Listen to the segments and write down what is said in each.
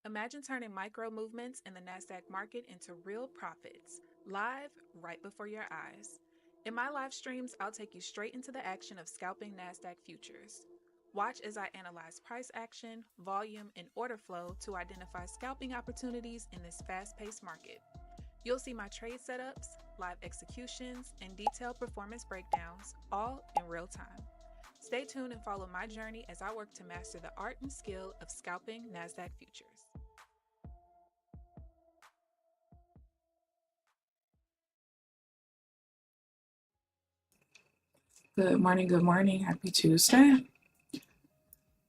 Imagine turning micro movements in the NASDAQ market into real profits, live right before your eyes. In my live streams, I'll take you straight into the action of scalping NASDAQ futures. Watch as I analyze price action, volume, and order flow to identify scalping opportunities in this fast paced market. You'll see my trade setups, live executions, and detailed performance breakdowns, all in real time. Stay tuned and follow my journey as I work to master the art and skill of scalping NASDAQ futures. Good morning, good morning. Happy Tuesday.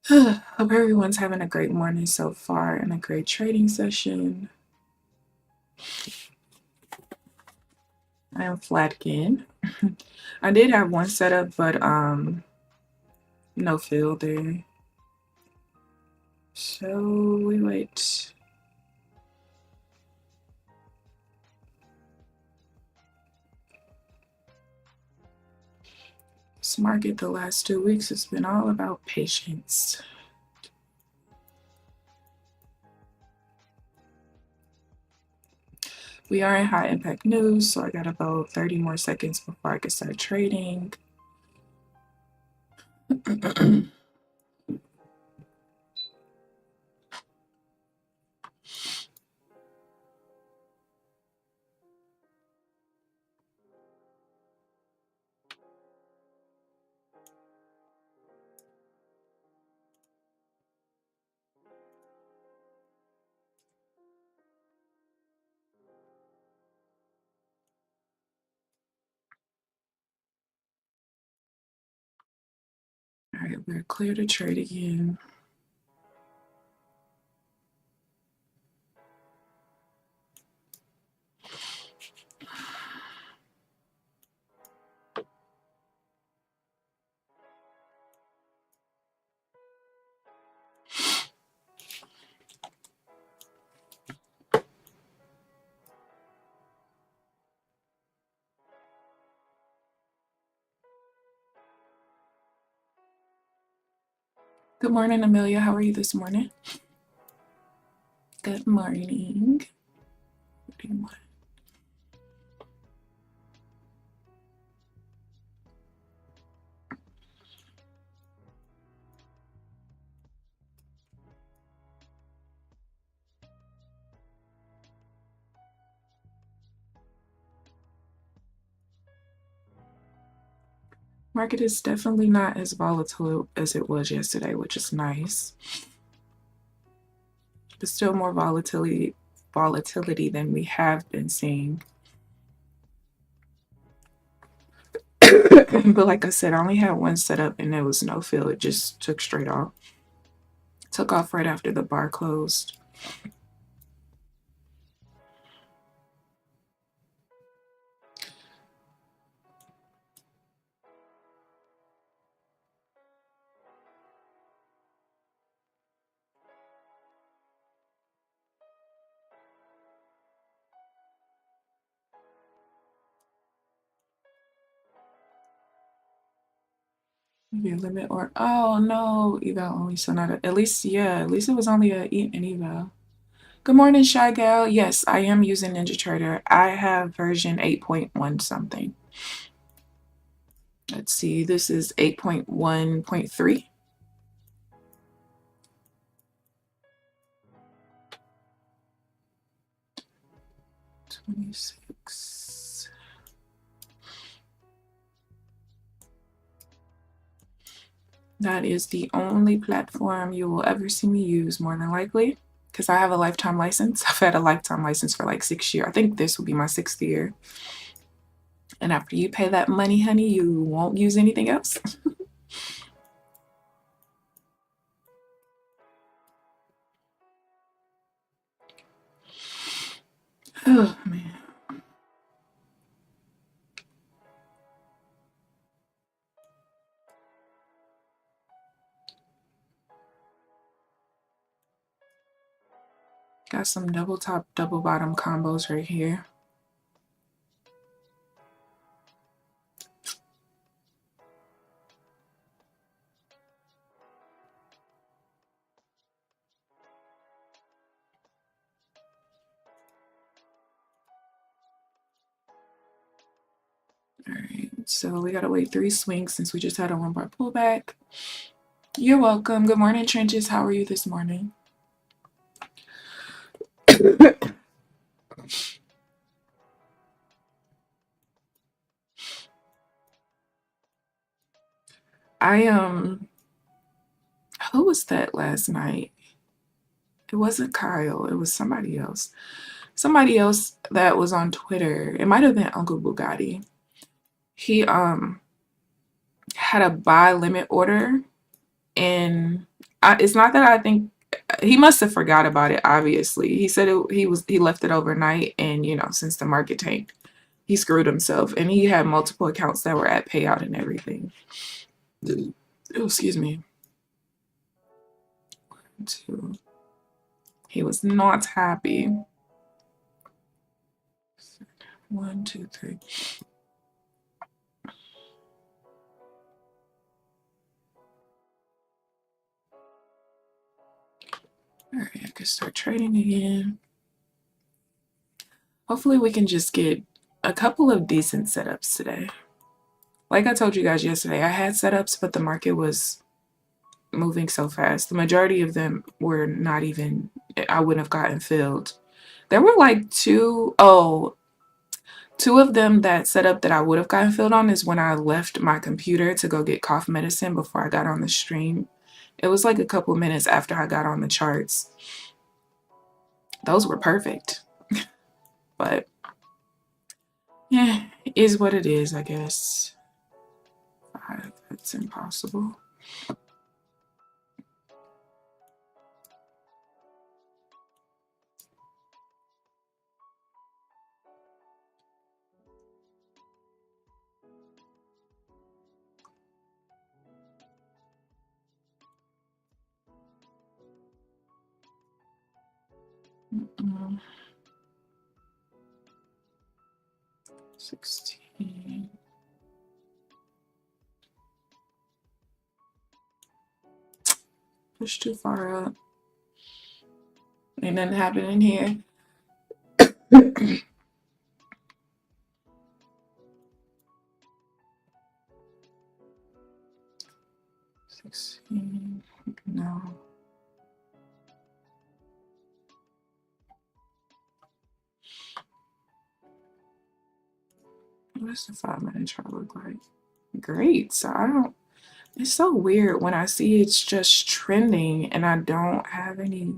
Hope everyone's having a great morning so far and a great trading session. I am flat again. I did have one setup, but no fill there. So we wait. This market the last 2 weeks has been all about patience. We are in high impact news, so I got about 30 more seconds before I can start trading. All right, we're clear to trade again. Good morning, Amelia. How are you this morning? Good morning. Market is definitely not as volatile as it was yesterday, which is nice. But still more volatility than we have been seeing. But like I said, I only had one setup and there was no fill. It just took straight off. Took off right after the bar closed. Maybe a limit or oh no, eval only. So not at least at least it was only an eval. Good morning, Shy Gal. Yes, I am using NinjaTrader. I have version 8.1 something. Let's see, this is 8.1.3. 26. That is the only platform you will ever see me use, more than likely, because I have a lifetime license. I've had a lifetime license for like 6 years. I think this will be my 6th year. And after you pay that money, honey, you won't use anything else. Oh, man. Got some double top, double bottom combos right here. All right, so we gotta wait 3 swings since we just had a 1 bar pullback. You're welcome. Good morning, Trenches. How are you this morning? Who was that last night? It wasn't Kyle. It was somebody else. Somebody else that was on Twitter. It might have been Uncle Bugatti. He had a buy limit order, and it's not that I think he must have forgot about it. Obviously, he said he left it overnight, and since the market tanked, he screwed himself, and he had multiple accounts that were at payout and everything. Oh, excuse me. 2. He was not happy. 1, 2, 3. All right, I can start trading again. Hopefully we can just get a couple of decent setups today. Like I told you guys yesterday, I had setups, but the market was moving so fast. The majority of them were not even, I wouldn't have gotten filled. There were like two of them that setup that I would have gotten filled on is when I left my computer to go get cough medicine before I got on the stream. It was like a couple minutes after I got on the charts. Those were perfect. But yeah, it is what it is, I guess. 5, that's impossible. Mm-mm. 16. Push too far up. Ain't nothing happening here. 16. No. What does the 5-minute chart look like? Great. So I don't. It's so weird when I see it's just trending and I don't have any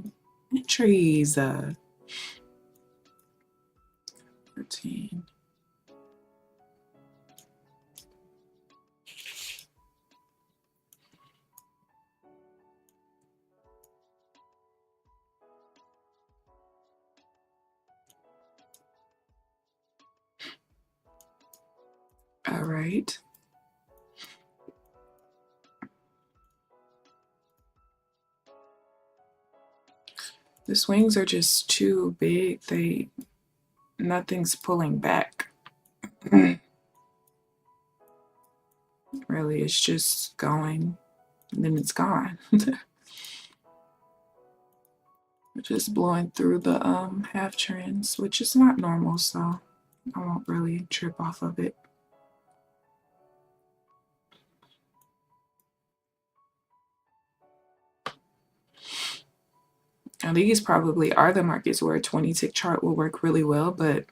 entries. 13. All right. The swings are just too big. Nothing's pulling back. Really, it's just going and then it's gone. Just blowing through the half trends, which is not normal, so I won't really trip off of it. Now, these probably are the markets where a 20-tick chart will work really well, but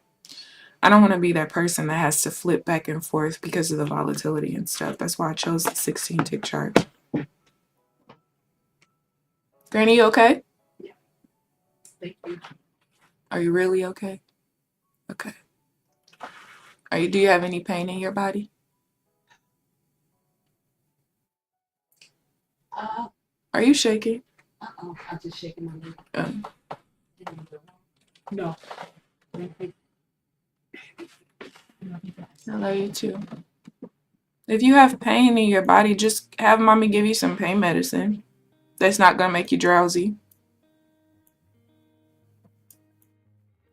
I don't want to be that person that has to flip back and forth because of the volatility and stuff. That's why I chose the 16-tick chart. Granny, you okay? Yeah. Thank you. Are you really okay? Okay. Do you have any pain in your body? Are you shaking? I'm just shaking my leg. No. I love you too. If you have pain in your body, just have mommy give you some pain medicine. That's not going to make you drowsy.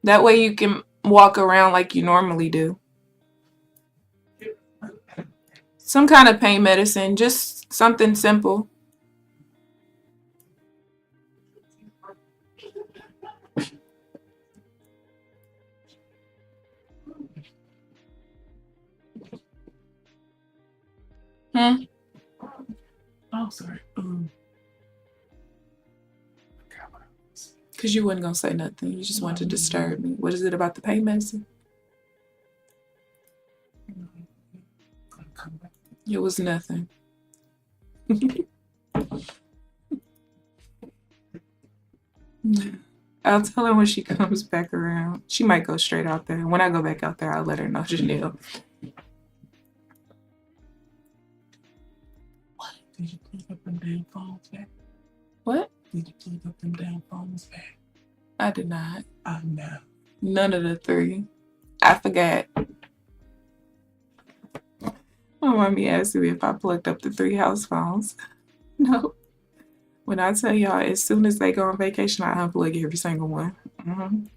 That way you can walk around like you normally do. Some kind of pain medicine, just something simple. Oh, sorry. Because you wasn't going to say nothing. You just wanted to disturb me. What is it about the pain medicine? It was nothing. I'll tell her when she comes back around. She might go straight out there. When I go back out there, I'll let her know, Janelle. What? Did you plug up them damn phones back? What? Did you plug up them damn phones back? I did not. I know. None of the three. I forgot. My mommy asked me if I plugged up the 3 house phones. No. When I tell y'all, as soon as they go on vacation, I unplug every single one. And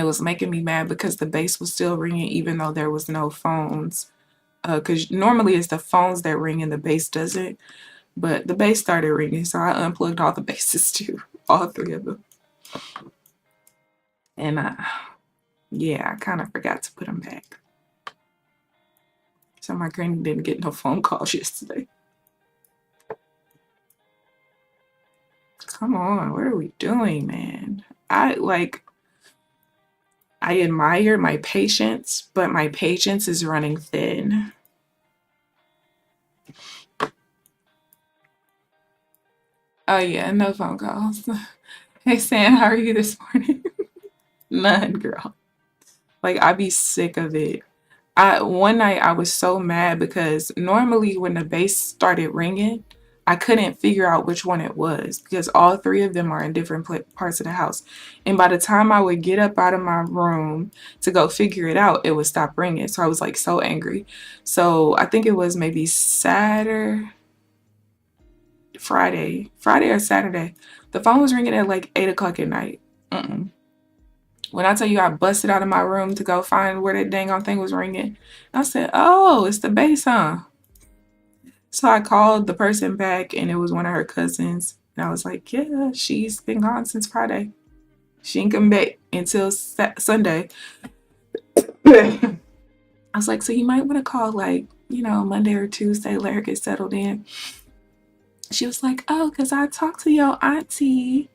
it was making me mad because the base was still ringing even though there was no phones. Because normally it's the phones that ring and the base doesn't. But the base started ringing, so I unplugged all the bases too. All 3 of them. And yeah, I kind of forgot to put them back. So my granny didn't get no phone calls yesterday. Come on, what are we doing, man? I admire my patience, but my patience is running thin. Oh yeah, no phone calls. Hey Sam, how are you this morning? None, girl. Like, I be sick of it. One night I was so mad because normally when the bass started ringing, I couldn't figure out which one it was because all 3 of them are in different parts of the house. And by the time I would get up out of my room to go figure it out, it would stop ringing. So I was like so angry. So I think it was maybe Friday or Saturday. The phone was ringing at like 8 o'clock at night. When I tell you I busted out of my room to go find where that dang on thing was ringing, I said, oh, it's the bass, huh? So I called the person back and it was one of her cousins. And I was like, yeah, she's been gone since Friday. She ain't come back until Sunday. I was like, so you might want to call like, Monday or Tuesday, let her get settled in. She was like, oh, because I talked to your auntie,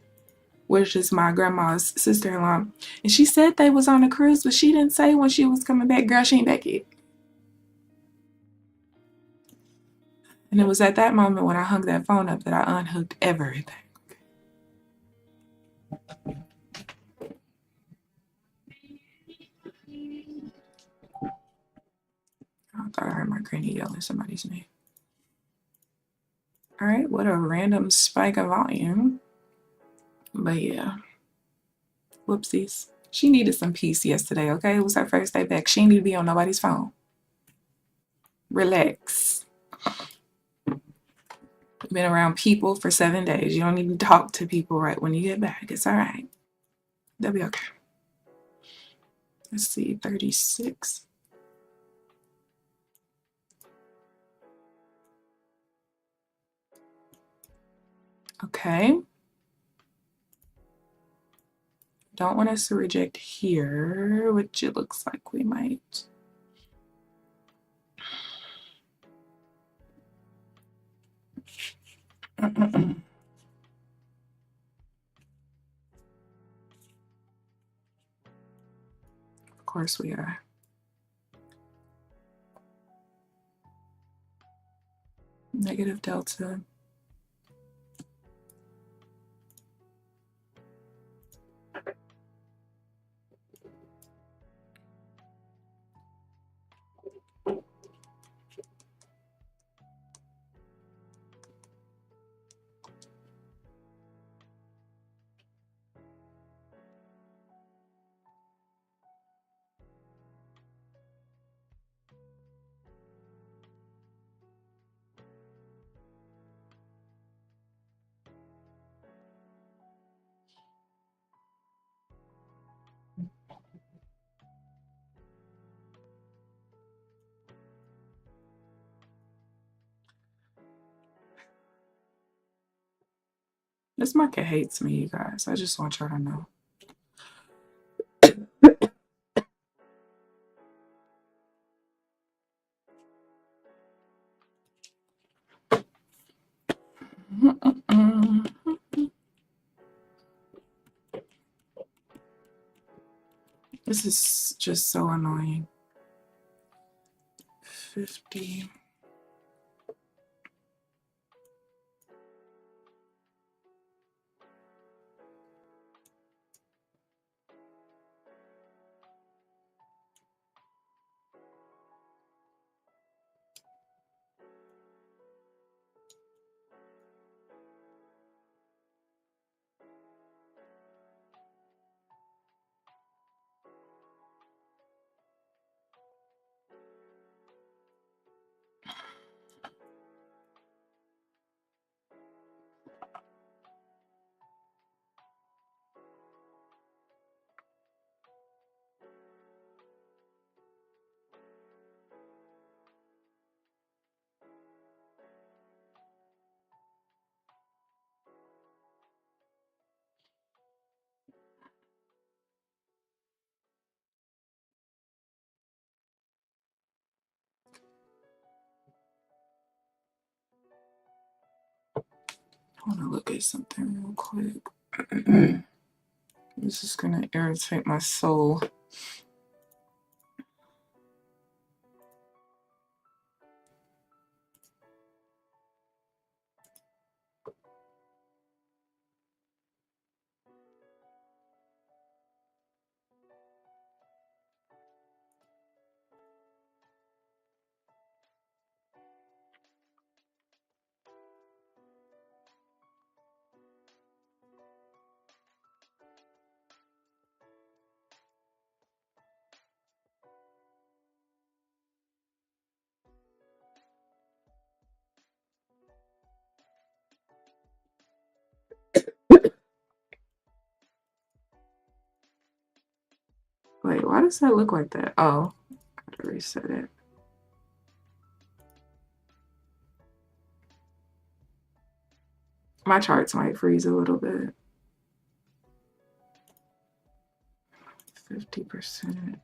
which is my grandma's sister-in-law. And she said they was on a cruise, but she didn't say when she was coming back. Girl, she ain't back yet. And it was at that moment when I hung that phone up that I unhooked everything. I thought I heard my granny yelling somebody's name. All right, what a random spike of volume. But yeah, whoopsies. She needed some peace yesterday, okay? It was her first day back. She didn't need to be on nobody's phone. Relax. You've been around people for 7 days. You don't need to talk to people right when you get back. It's all right. They'll be okay. Let's see, 36. Okay. Don't want us to reject here, which it looks like we might. Of course we are. Negative delta. This market hates me, you guys. I just want y'all to know. This is just so annoying. 50. I want to look at something real quick. This is going to irritate my soul. Wait, why does that look like that? Oh, I have to reset it. My charts might freeze a little bit. 50%.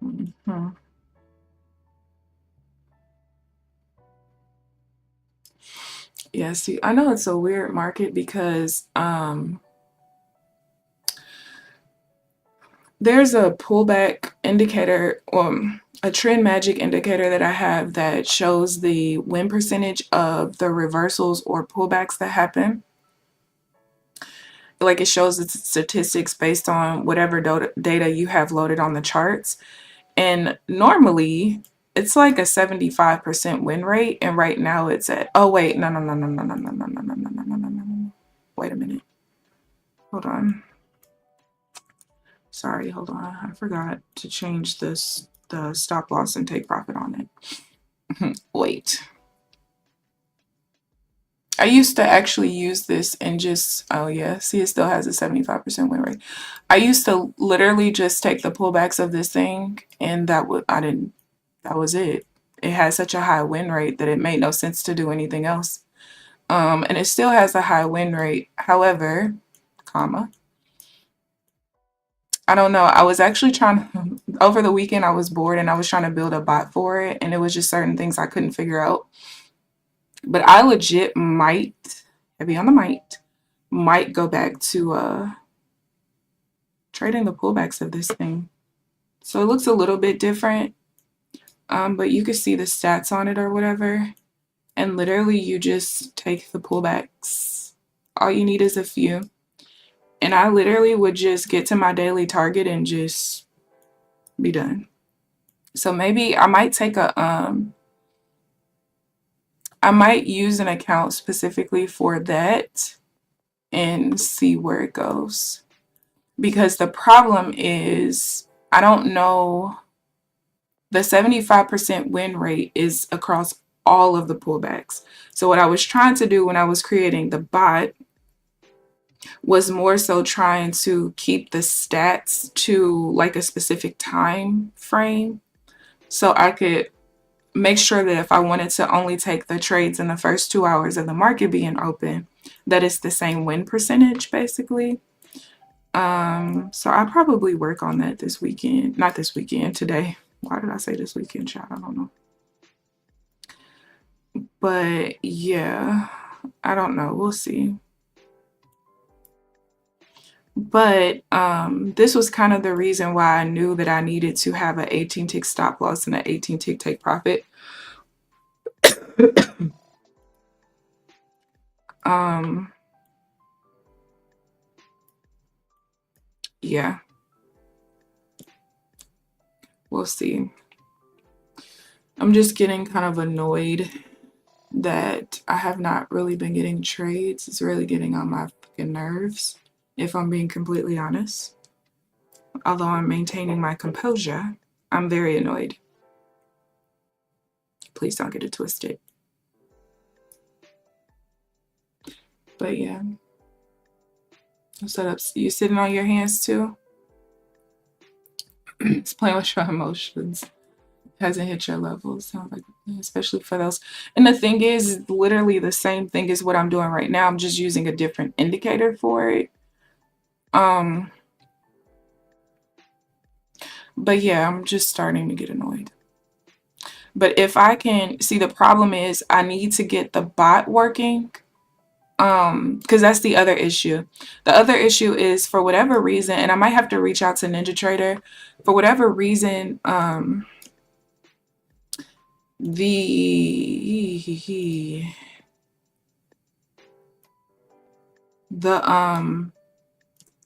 Mm-hmm. Yeah, see, I know it's a weird market because there's a pullback indicator, a trend magic indicator that I have that shows the win percentage of the reversals or pullbacks that happen. Like it shows the statistics based on whatever data you have loaded on the charts. And normally it's like a 75% win rate. And right now it's at, oh wait, no. Wait a minute. Hold on. Sorry, hold on. I forgot to change this, the stop loss and take profit on it. Wait. I used to actually use this and just, oh yeah, see it still has a 75% win rate. I used to literally just take the pullbacks of this thing and that was it. It had such a high win rate that it made no sense to do anything else. And it still has a high win rate. However, I don't know. I was actually trying over the weekend I was bored and I was trying to build a bot for it and it was just certain things I couldn't figure out. But I legit might, heavy on the might go back to trading the pullbacks of this thing. So it looks a little bit different, but you can see the stats on it or whatever. And literally you just take the pullbacks. All you need is a few. And I literally would just get to my daily target and just be done. So maybe I might take a, I might use an account specifically for that and see where it goes. Because the problem is, I don't know, the 75% win rate is across all of the pullbacks. So what I was trying to do when I was creating the bot was more so trying to keep the stats to like a specific time frame. So I could make sure that if I wanted to only take the trades in the first 2 hours of the market being open, that it's the same win percentage basically. So I probably work on that this weekend. Not this weekend, today. Why did I say this weekend, child? I don't know. But yeah, I don't know. We'll see. But this was kind of the reason why I knew that I needed to have an 18 tick stop loss and an 18 tick take profit. Yeah, we'll see. I'm just getting kind of annoyed that I have not really been getting trades. It's really getting on my fucking nerves, if I'm being completely honest. Although I'm maintaining my composure, I'm very annoyed. Please don't get it twisted. But yeah. Setups. You sitting on your hands too? It's playing with your emotions. Hasn't hit your levels. Sounds like, especially for those. And the thing is, literally the same thing as what I'm doing right now. I'm just using a different indicator for it. But yeah, I'm just starting to get annoyed. But if I can see, the problem is I need to get the bot working. Because that's the other issue. The other issue is, for whatever reason, and I might have to reach out to NinjaTrader, for whatever reason,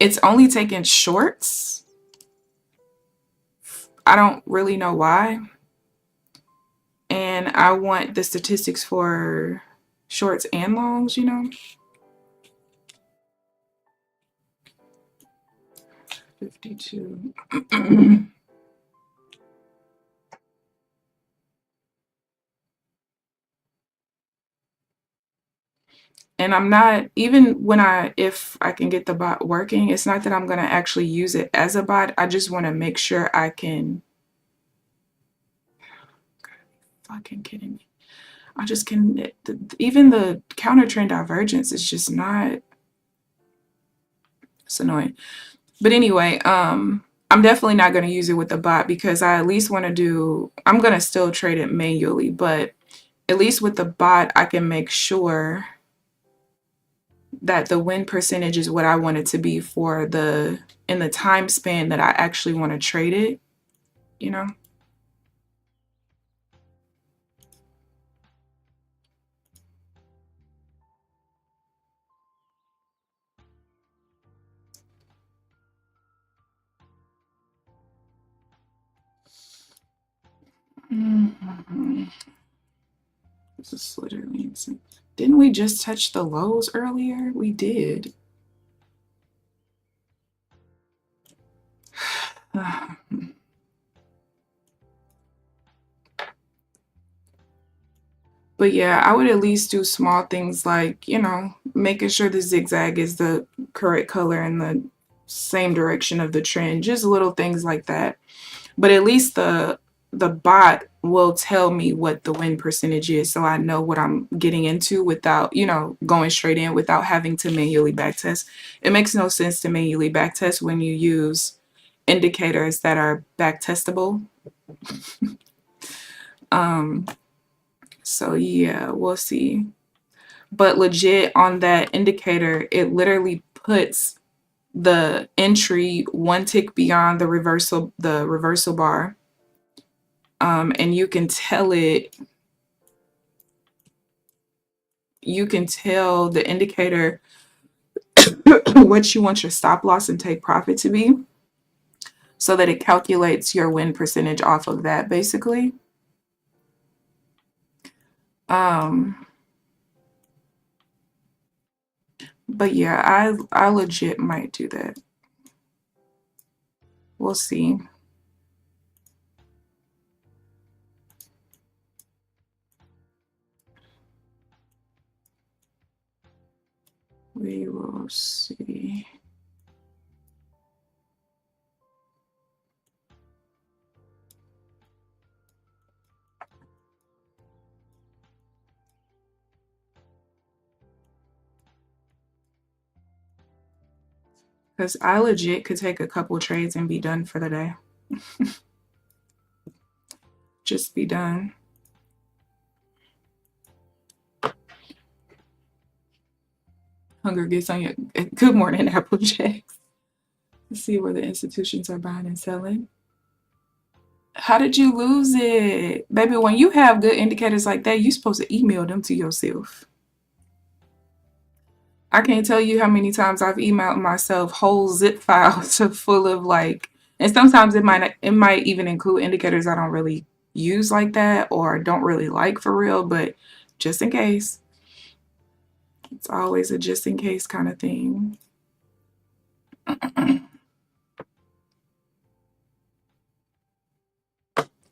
it's only taking shorts. I don't really know why. And I want the statistics for shorts and longs, you know. 52. And I'm not, even when if I can get the bot working, it's not that I'm going to actually use it as a bot. I just want to make sure I can. Fucking kidding me. I just can, even the counter trend divergence is just not, it's annoying. But anyway, I'm definitely not going to use it with the bot, because I at least want to do, I'm going to still trade it manually, but at least with the bot, I can make sure that the win percentage is what I want it to be for in the time span that I actually want to trade it, you know? This is literally insane. Didn't we just touch the lows earlier? We did. But yeah, I would at least do small things like, you know, making sure the zigzag is the correct color in the same direction of the trend, just little things like that. But at least the bot will tell me what the win percentage is, so I know what I'm getting into without, you know, going straight in without having to manually backtest. It makes no sense to manually backtest when you use indicators that are backtestable. So yeah, we'll see. But legit, on that indicator, it literally puts the entry one tick beyond the reversal bar. And you can tell the indicator what you want your stop loss and take profit to be, so that it calculates your win percentage off of that, basically. But yeah, I legit might do that. We'll see. We will see. Because I legit could take a couple trades and be done for the day. Just be done. Hunger gets on your... Good morning, Applejacks. Let's see where the institutions are buying and selling. How did you lose it? Baby, when you have good indicators like that, you're supposed to email them to yourself. I can't tell you how many times I've emailed myself whole zip files full of like, and sometimes it might even include indicators I don't really use like that or don't really like for real, but just in case. It's always a just in case kind of thing.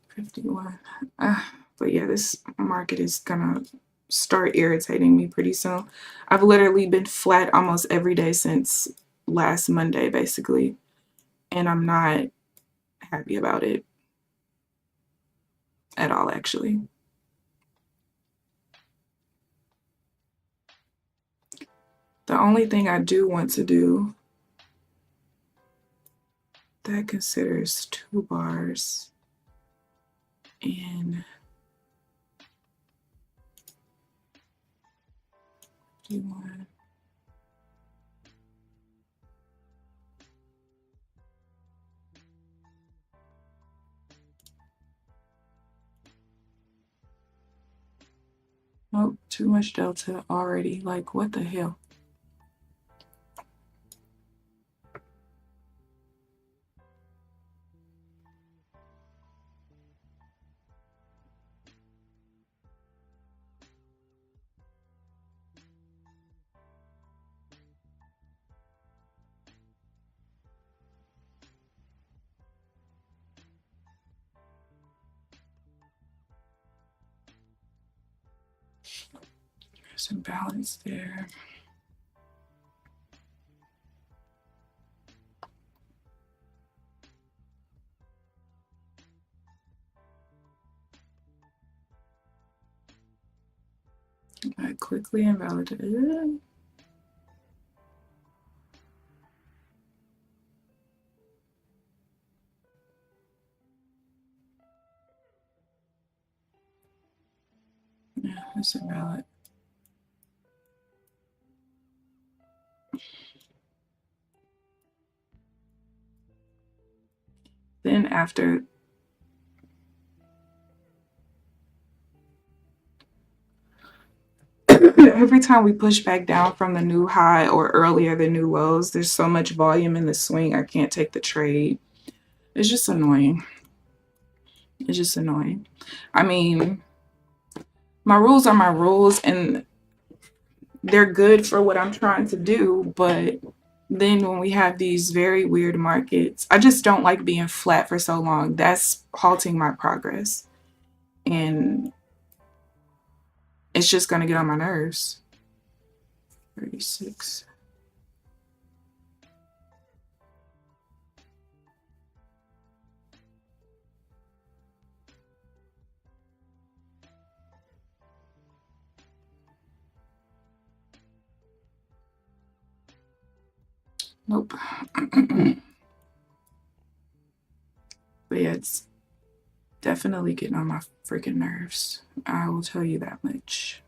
51. But yeah, this market is gonna start irritating me pretty soon. I've literally been flat almost every day since last Monday, basically, and I'm not happy about it at all, actually. The only thing I do want to do that considers 2 bars and 51. Nope, too much delta already. Like, what the hell? There's some balance there. I quickly invalidated. Yeah, it's invalid. Then after every time we push back down from the new high or earlier the new lows, there's so much volume in the swing, I can't take the trade. It's just annoying. It's just annoying. I mean, my rules are my rules and they're good for what I'm trying to do, but then when we have these very weird markets, I just don't like being flat for so long. That's halting my progress. And it's just going to get on my nerves. 36. Nope. But yeah, it's definitely getting on my freaking nerves. I will tell you that much.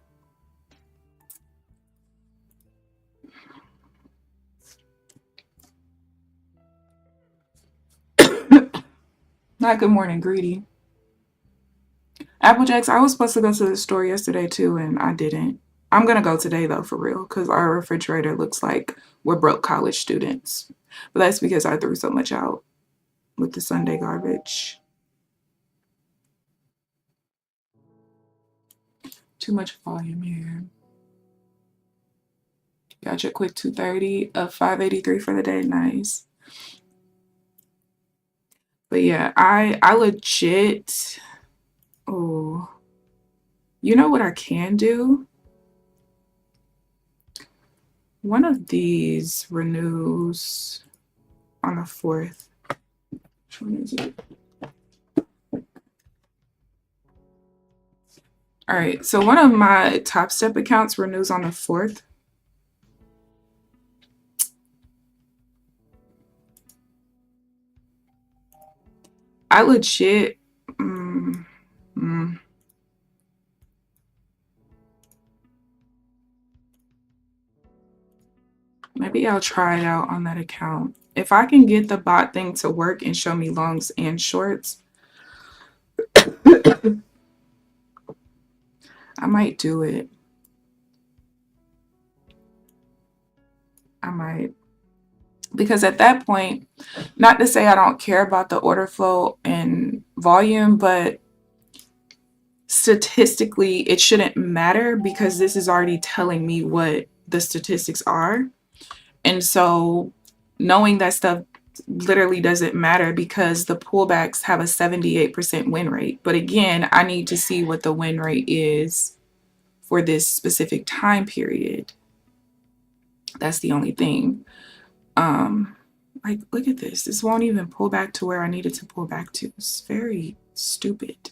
Not good morning, greedy. Applejacks, I was supposed to go to the store yesterday too, and I didn't. I'm gonna go today though, for real, because our refrigerator looks like we're broke college students. But that's because I threw so much out with the Sunday garbage. Too much volume here. Got your quick 230 of 583 for the day. Nice. But yeah, I legit. Oh, you know what I can do? One of these renews on the 4th. Which one is it? All right, so one of my Top Step accounts renews on the 4th. I legit, maybe I'll try it out on that account. If I can get the bot thing to work and show me longs and shorts, I might do it. I might. Because at that point, not to say I don't care about the order flow and volume, but statistically, it shouldn't matter because this is already telling me what the statistics are. And so knowing that stuff literally doesn't matter because the pullbacks have a 78% win rate. But again, I need to see what the win rate is for this specific time period. That's the only thing. Like, look at this. This won't even pull back to where I needed to pull back to. It's very stupid.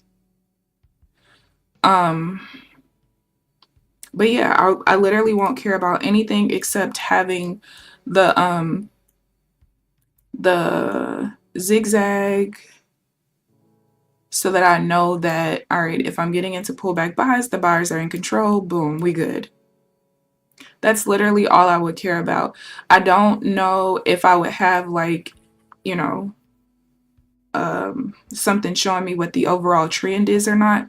But yeah, I literally won't care about anything except having the zigzag so that I know that, all right, if I'm getting into pullback buys, the buyers are in control. Boom, we good. That's literally all I would care about. I don't know if I would have like, you know, something showing me what the overall trend is or not,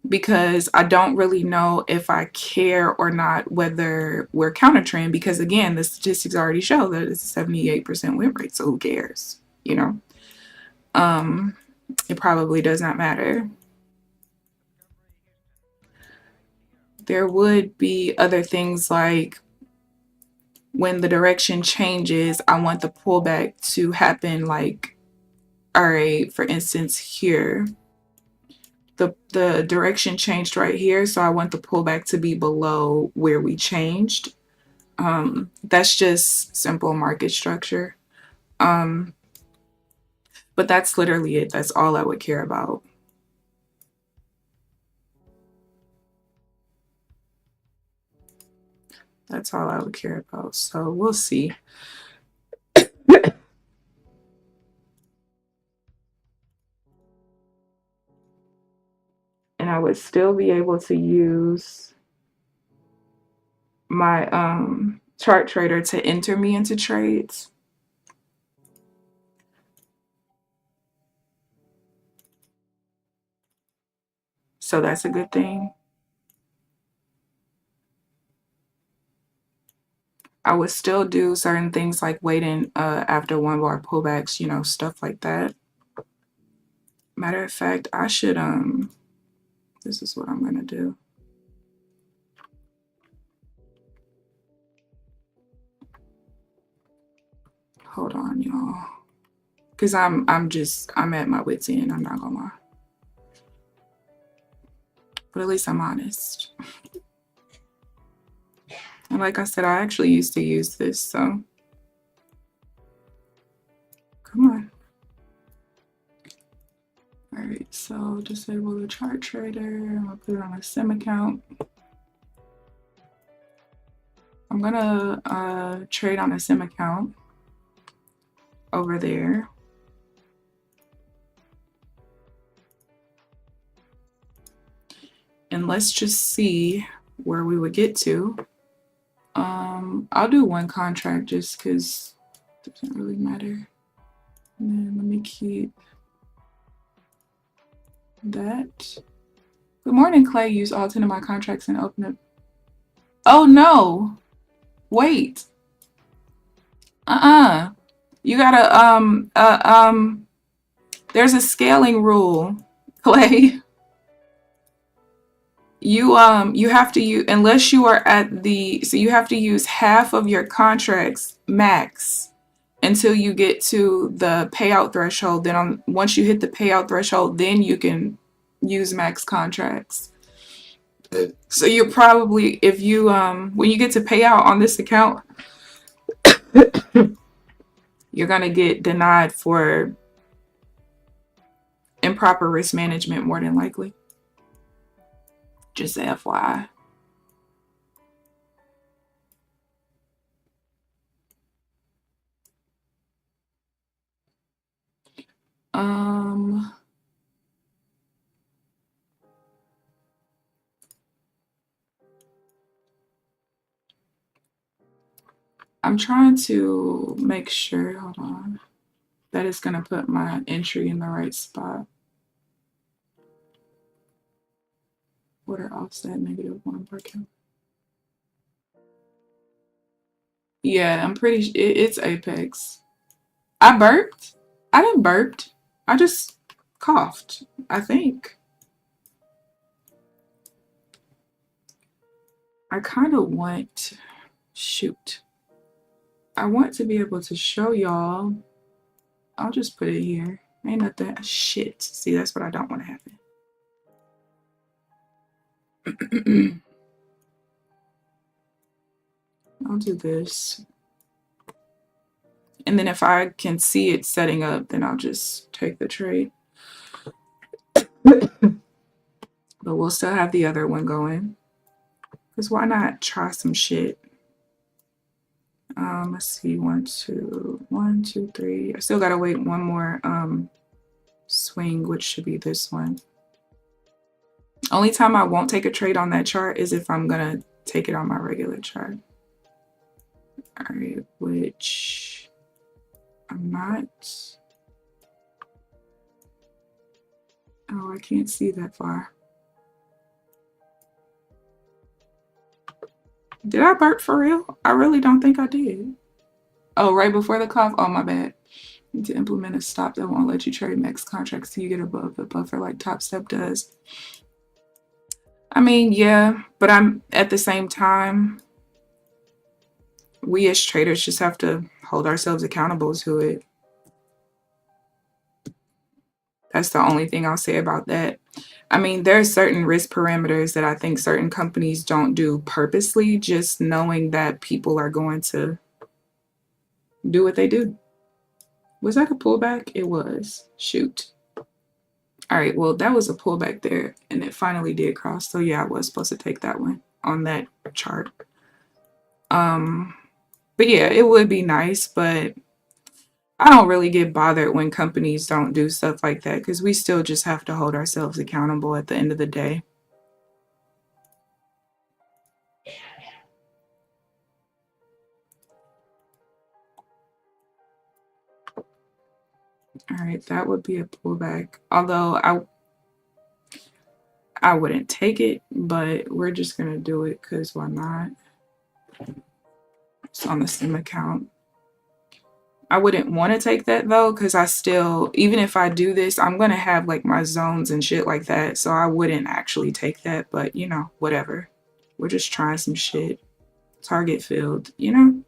because I don't really know if I care or not whether we're counter trend, because again, the statistics already show that it's a 78% win rate, so who cares, you know? It probably does not matter. There would be other things like when the direction changes, I want the pullback to happen like, all right, for instance, here, the direction changed right here. So I want the pullback to be below where we changed. That's just simple market structure. But that's literally it. That's all I would care about. That's all I would care about. So we'll see. And I would still be able to use my chart trader to enter me into trades. So that's a good thing. I would still do certain things like waiting after 1 bar pullbacks, you know, stuff like that. Matter of fact, I should this is what I'm gonna do. Hold on, y'all. Cause I'm at my wit's end, I'm not gonna lie. But at least I'm honest. And like I said, I actually used to use this, so come on. All right, so disable the chart trader. I'm gonna put it on a sim account. I'm gonna trade on a sim account over there. And let's just see where we would get to. I'll do one contract just because it doesn't really matter. And then let me keep that. Good morning, Clay. Use all 10 of my contracts and open it. Oh no! Wait. You gotta there's a scaling rule, Clay. You have to use, unless you are at the, so you have to use half of your contracts max until you get to the payout threshold. Then once you hit the payout threshold, then you can use max contracts. So you're probably, if you when you get to payout on this account, you're gonna get denied for improper risk management more than likely. Just FYI. I'm trying to make sure, hold on, that it's going to put my entry in the right spot. Order offset -1 per count. Yeah, I'm pretty sure it's Apex. I burped. I didn't burp. I just coughed, I think. I kind of want, shoot. I want to be able to show y'all. I'll just put it here. Ain't nothing. Shit. See, that's what I don't want to happen. I'll do this. And then if I can see it setting up, then I'll just take the trade. But we'll still have the other one going. Because why not try some shit? Let's see. 1, 2, 3. I still gotta wait one more swing, which should be this one. Only time I won't take a trade on that chart is if I'm gonna take it on my regular chart. All right, which I'm not. Oh, I can't see that far. Did I burp for real? I really don't think I did. Oh, right before the cough? Oh, my bad. Need to implement a stop that won't let you trade max contracts till you get above the buffer like Top Step does. I mean, yeah, but I'm at the same time, we as traders just have to hold ourselves accountable to it. That's the only thing I'll say about that. I mean, there are certain risk parameters that I think certain companies don't do purposely, just knowing that people are going to do what they do. Was that a pullback? It was. Shoot. All right, well, that was a pullback there, and it finally did cross. So yeah, I was supposed to take that one on that chart. But yeah, it would be nice, but I don't really get bothered when companies don't do stuff like that because we still just have to hold ourselves accountable at the end of the day. All right, that would be a pullback. Although I wouldn't take it, but we're just gonna do it because why not? It's on the sim account. I wouldn't want to take that though, because I still, even if I do this, I'm gonna have like my zones and shit like that. So I wouldn't actually take that, but you know, whatever. We're just trying some shit. Target filled, you know?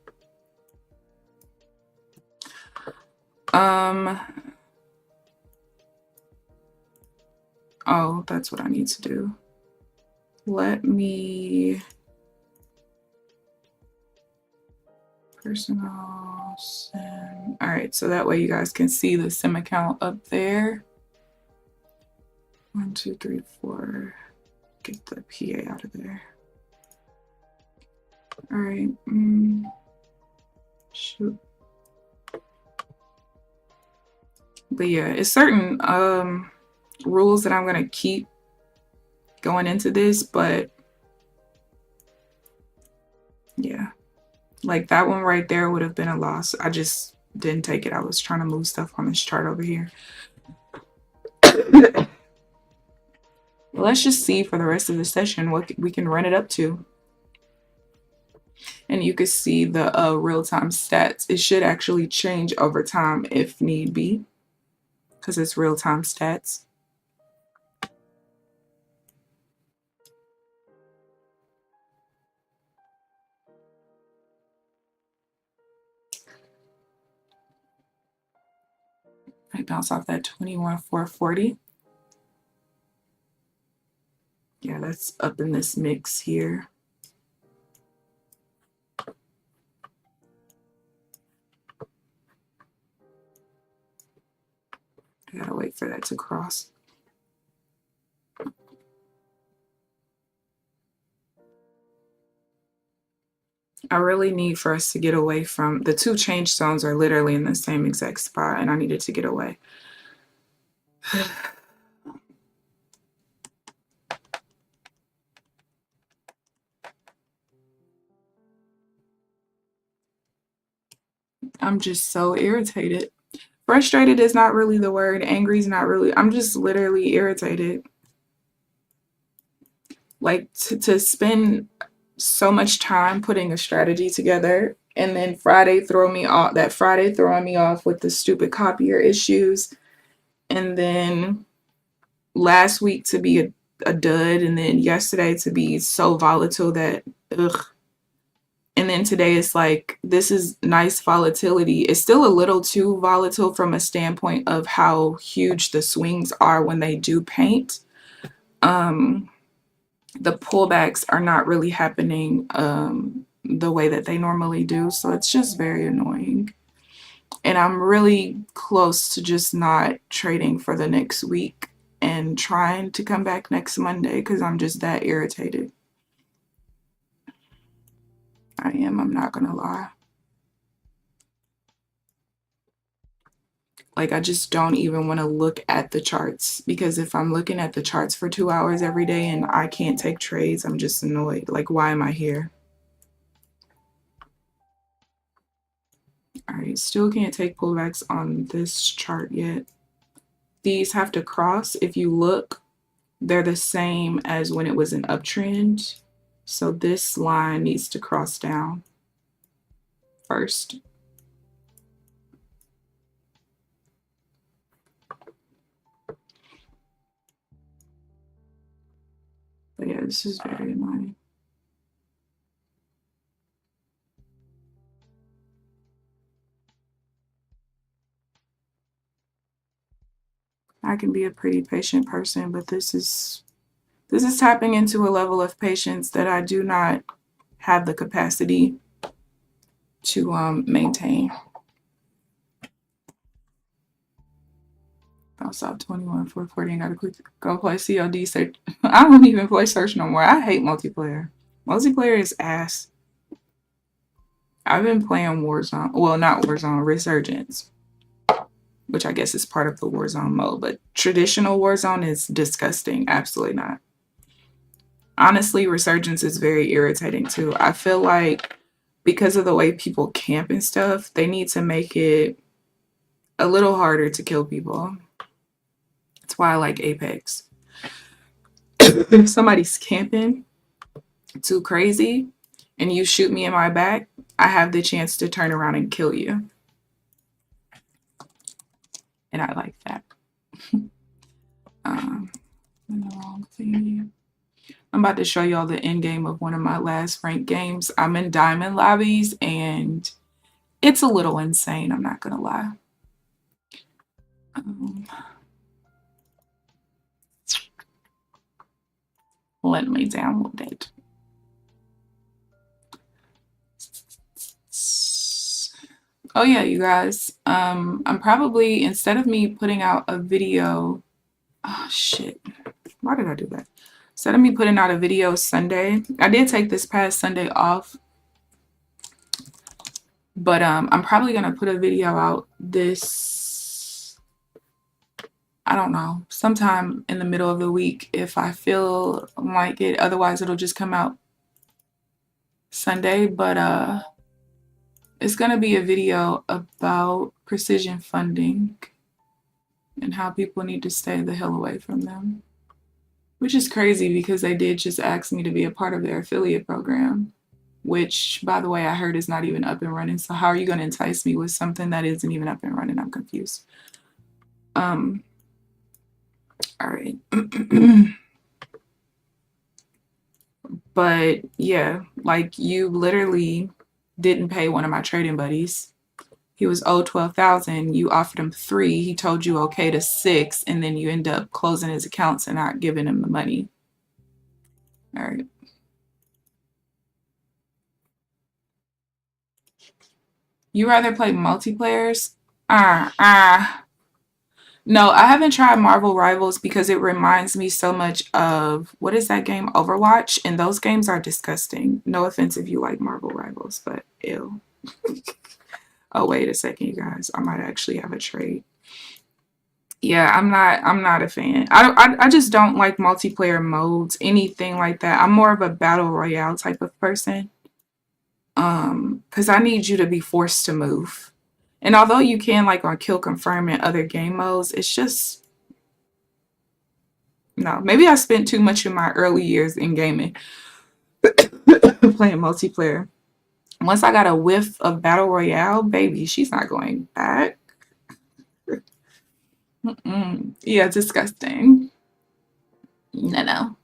Oh, that's what I need to do. Let me personal sim. All right, so that way you guys can see the sim account up there. 1, 2, 3, 4. Get the PA out of there. All right. Shoot. But yeah, it's certain rules that I'm gonna keep going into this, but yeah, like that one right there would have been a loss. I just didn't take it. I was trying to move stuff on this chart over here. Let's just see for the rest of the session what we can run it up to. And you can see the real-time stats. It should actually change over time if need be, because it's real-time stats. I bounce off that 21,440. Yeah, that's up in this mix here. I gotta wait for that to cross. I really need for us to get away from the two change zones are literally in the same exact spot, and I needed to get away. I'm just so irritated. Frustrated is not really the word. Angry is not really. I'm just literally irritated. Like to spend so much time putting a strategy together and then Friday throwing me off with the stupid copier issues, and then last week to be a dud, and then yesterday to be so volatile that ugh. And then today it's like, this is nice volatility. It's still a little too volatile from a standpoint of how huge the swings are when they do paint. The pullbacks are not really happening the way that they normally do. So it's just very annoying. And I'm really close to just not trading for the next week and trying to come back next Monday because I'm just that irritated. I'm not going to lie. Like, I just don't even want to look at the charts, because if I'm looking at the charts for 2 hours every day and I can't take trades, I'm just annoyed. Like, why am I here? All right, still can't take pullbacks on this chart yet. These have to cross. If you look, they're the same as when it was an uptrend. So this line needs to cross down first. But yeah, this is very annoying. I can be a pretty patient person, but this is tapping into a level of patience that I do not have the capacity to maintain. I'll stop 21 for 40 and gotta quick go play COD search. I don't even play search no more. I hate multiplayer. Multiplayer is ass. I've been playing Warzone. Well, not Warzone, Resurgence, which I guess is part of the Warzone mode, but traditional Warzone is disgusting. Absolutely not. Honestly, Resurgence is very irritating too. I feel like because of the way people camp and stuff, they need to make it a little harder to kill people. That's why I like Apex. If somebody's camping too crazy and you shoot me in my back, I have the chance to turn around and kill you. And I like that. The wrong thing. I'm about to show y'all the end game of one of my last ranked games. I'm in diamond lobbies and it's a little insane, I'm not gonna lie. Let me download it. Oh yeah, you guys. I'm probably, instead of me putting out a video, oh shit, why did I do that? Instead of me putting out a video Sunday, I did take this past Sunday off, but I'm probably gonna put a video out this, I don't know, sometime in the middle of the week if I feel like it. Otherwise it'll just come out Sunday. But it's gonna be a video about precision funding and how people need to stay the hell away from them. Which is crazy because they did just ask me to be a part of their affiliate program, which, by the way, I heard is not even up and running. So how are you going to entice me with something that isn't even up and running? I'm confused. All right. But yeah, like, you literally didn't pay one of my trading buddies. He was owed $12,000. You offered him $3,000. He told you okay to $6,000, and then you end up closing his accounts and not giving him the money. All right. You rather play multiplayers? No, I haven't tried Marvel Rivals because it reminds me so much of, what is that game? Overwatch. And those games are disgusting. No offense if you like Marvel Rivals, but ew. Oh, wait a second, you guys. I might actually have a trade. Yeah, I'm not a fan. I just don't like multiplayer modes, anything like that. I'm more of a battle royale type of person. Because I need you to be forced to move. And although you can like on kill confirm and other game modes, it's just no. Maybe I spent too much in my early years in gaming playing multiplayer. Once I got a whiff of battle royale, baby, she's not going back. Mm-mm. Yeah, disgusting. No, no.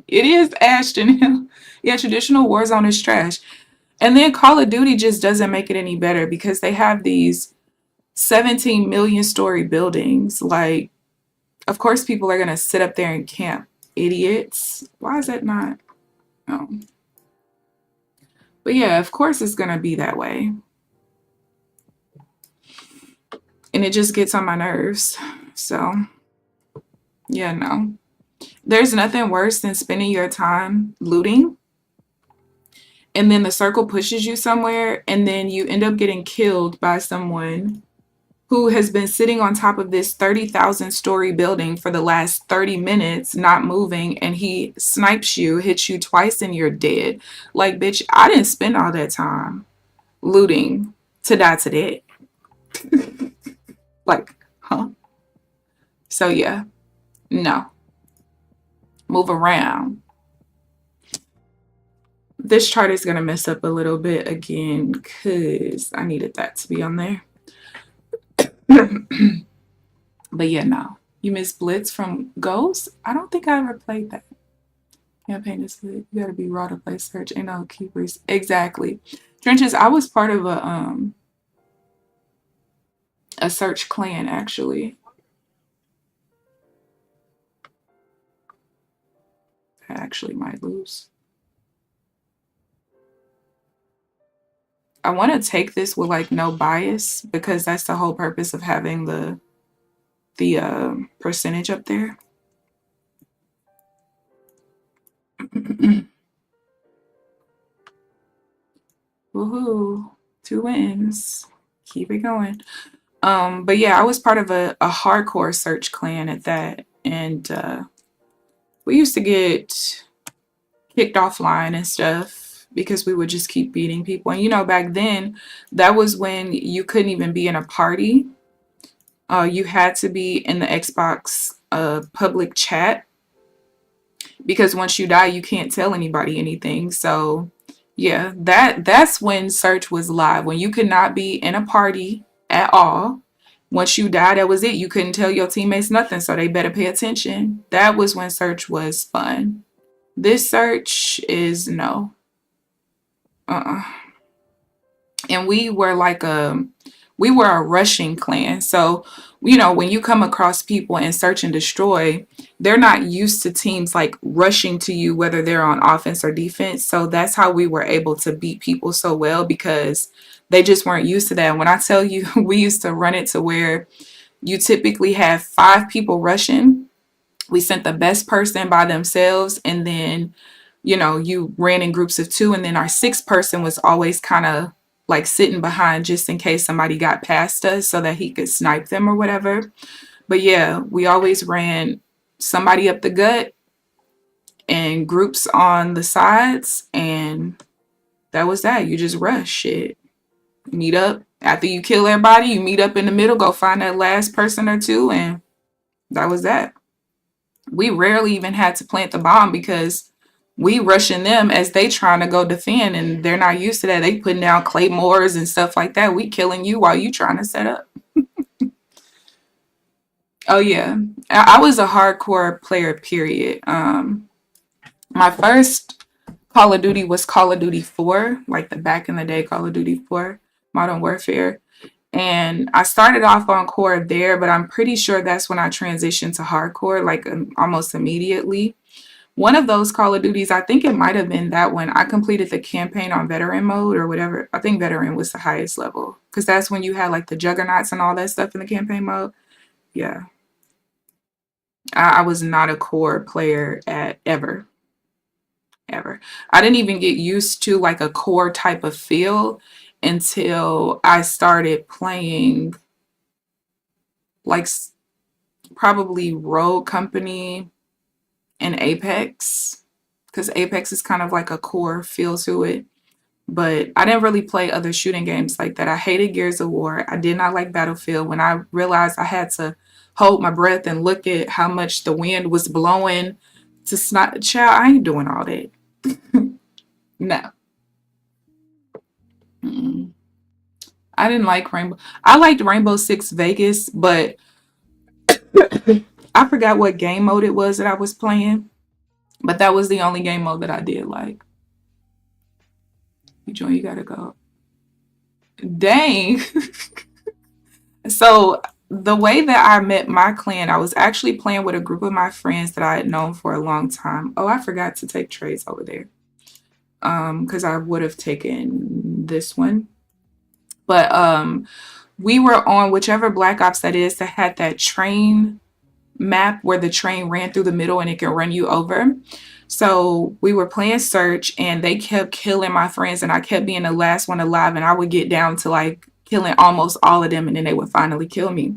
It is Ashton Hill. Yeah, traditional Warzone is trash. And then Call of Duty just doesn't make it any better because they have these 17 million story buildings. Like, of course, people are going to sit up there and camp. Idiots. Why is that not? Oh. But yeah, of course, it's going to be that way. And it just gets on my nerves. So, yeah, no. There's nothing worse than spending your time looting and then the circle pushes you somewhere and then you end up getting killed by someone who has been sitting on top of this 30,000 story building for the last 30 minutes, not moving, and he snipes you, hits you twice, and you're dead. Like, bitch, I didn't spend all that time looting to die today. Like, huh? So, yeah, no. Move around. This chart is going to mess up a little bit again because I needed that to be on there. But yeah, no. You miss Blitz from Ghost? I don't think I ever played that. Campaign is lit. You gotta be raw to play search. Ain't no keepers. Exactly. Trenches, I was part of a search clan actually. I actually might lose. I want to take this with like no bias because that's the whole purpose of having the percentage up there. Woohoo! 2 wins. Keep it going. But yeah, I was part of a hardcore search clan at that, and we used to get kicked offline and stuff because we would just keep beating people. And you know, back then, that was when you couldn't even be in a party. You had to be in the Xbox public chat because once you die, you can't tell anybody anything. So yeah, that's when search was live. When you could not be in a party at all. Once you died, that was it. You couldn't tell your teammates nothing, so they better pay attention. That was when search was fun. This search is no. And we were like we were a rushing clan. So, you know, when you come across people and search and destroy, they're not used to teams like rushing to you, whether they're on offense or defense. So that's how we were able to beat people so well because they just weren't used to that. When I tell you, we used to run it to where you typically have 5 people rushing. We sent the best person by themselves, and then, you know, you ran in groups of 2, and then our 6th person was always kind of like sitting behind just in case somebody got past us so that he could snipe them or whatever. But yeah, we always ran somebody up the gut and groups on the sides, and that was that. You just rush it. Meet up. After you kill everybody, you meet up in the middle, go find that last person or 2, and that was that. We rarely even had to plant the bomb because we rushing them as they trying to go defend, and they're not used to that. They putting down claymores and stuff like that. We killing you while you trying to set up. Oh yeah, I was a hardcore player. Period. My first Call of Duty was Call of Duty 4, like the back in the day Call of Duty 4, Modern Warfare. And I started off on core there, but I'm pretty sure that's when I transitioned to hardcore, like almost immediately. One of those Call of Duties, I think it might have been that one. I completed the campaign on veteran mode or whatever. I think veteran was the highest level because that's when you had like the juggernauts and all that stuff in the campaign mode. Yeah. I was not a core player at ever. Ever. I didn't even get used to like a core type of feel until I started playing like probably Rogue Company and Apex, because Apex is kind of like a core feel to it. But I didn't really play other shooting games like that. I hated Gears of War. I did not like Battlefield. When I realized I had to hold my breath and look at how much the wind was blowing to snot, child, I ain't doing all that. No. Mm-mm. I didn't like Rainbow. I liked Rainbow Six Vegas, but I forgot what game mode it was that I was playing. But that was the only game mode that I did like. You join, you gotta go. Dang. So the way that I met my clan, I was actually playing with a group of my friends that I had known for a long time. Oh, I forgot to take trades over there. Because I would have taken this one. But we were on whichever Black Ops that is that had that train map where the train ran through the middle and it can run you over. So we were playing search and they kept killing my friends and I kept being the last one alive and I would get down to like killing almost all of them and then they would finally kill me.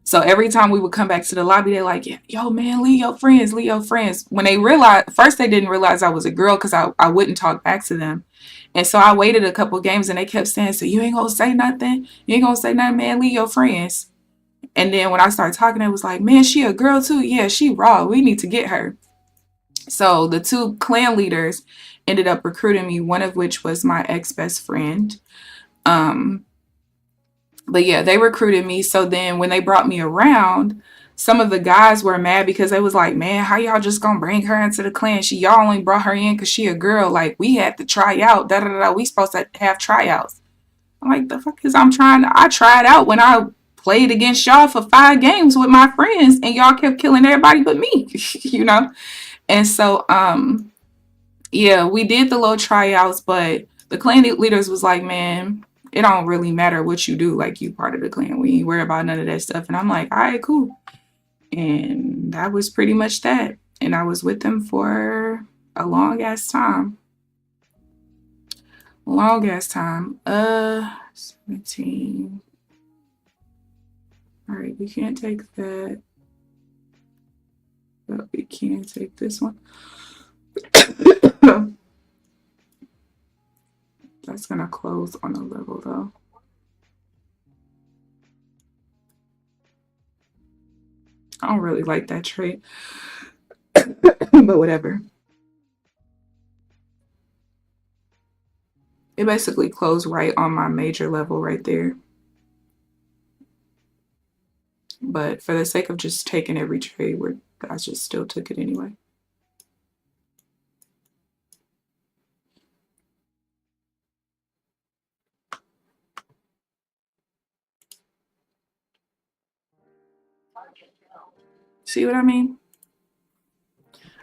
So every time we would come back to the lobby, they're like, yo, man, leave your friends, leave your friends. When they realized, first they didn't realize I was a girl because I wouldn't talk back to them. And so I waited a couple games and they kept saying, so you ain't gonna say nothing? You ain't gonna say nothing, man, leave your friends. And then when I started talking, it was like, man, she a girl too? Yeah, she raw. We need to get her. So the two clan leaders ended up recruiting me, one of which was my ex-best friend. But yeah, they recruited me. So then when they brought me around, some of the guys were mad because they was like, man, how y'all just gonna bring her into the clan? Y'all only brought her in because she a girl. Like, we had to try out. Da da da. We supposed to have tryouts. I'm like, the fuck is I tried out when I played against y'all for 5 games with my friends and y'all kept killing everybody but me, you know? And so, yeah, we did the little tryouts, but the clan leaders was like, man, it don't really matter what you do. Like, you part of the clan. We ain't worry about none of that stuff. And I'm like, all right, cool. And that was pretty much that. And I was with them for a long ass time. Long ass time. 17. All right, we can't take that. But we can take this one. That's gonna close on a level though. I don't really like that trade, but whatever. It basically closed right on my major level right there. But for the sake of just taking every trade, I just still took it anyway. See what I mean?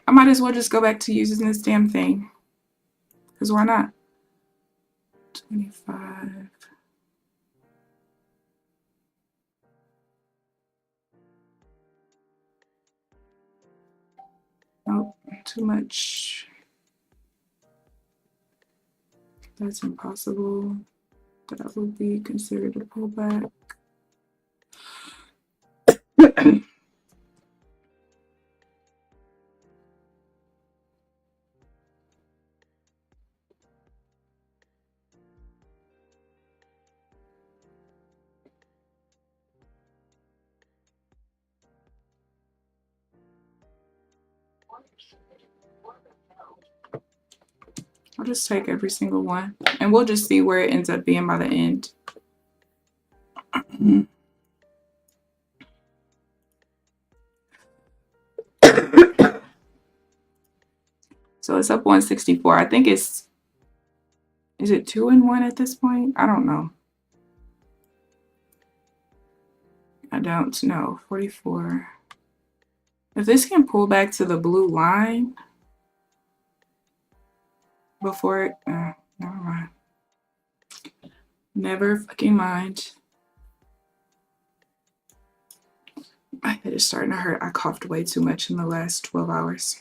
I might as well just go back to using this damn thing. Because why not? 25. Nope, too much. That's impossible. That would be considered a pullback. I'll just take every single one and we'll just see where it ends up being by the end. So it's up 164. I think is it 2-1 at this point? I don't know. I don't know. 44. If this can pull back to the blue line before it, never mind. Never fucking mind. My head is starting to hurt. I coughed way too much in the last 12 hours.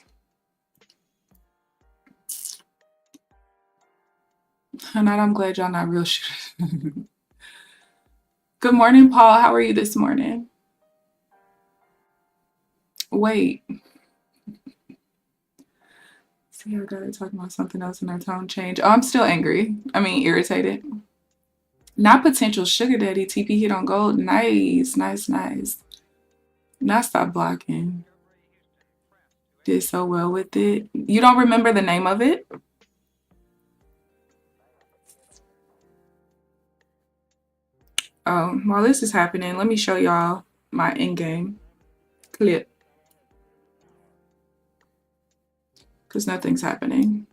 And I'm glad y'all not real shit. Good morning, Paul. How are you this morning? Wait. See, I gotta talk about something else in our tone change. Oh, I'm still angry. I mean, irritated. Not potential sugar daddy. TP hit on gold. Nice, nice, nice. Now stop blocking. Did so well with it. You don't remember the name of it? Oh, while this is happening, let me show y'all my in-game clip. Because nothing's happening.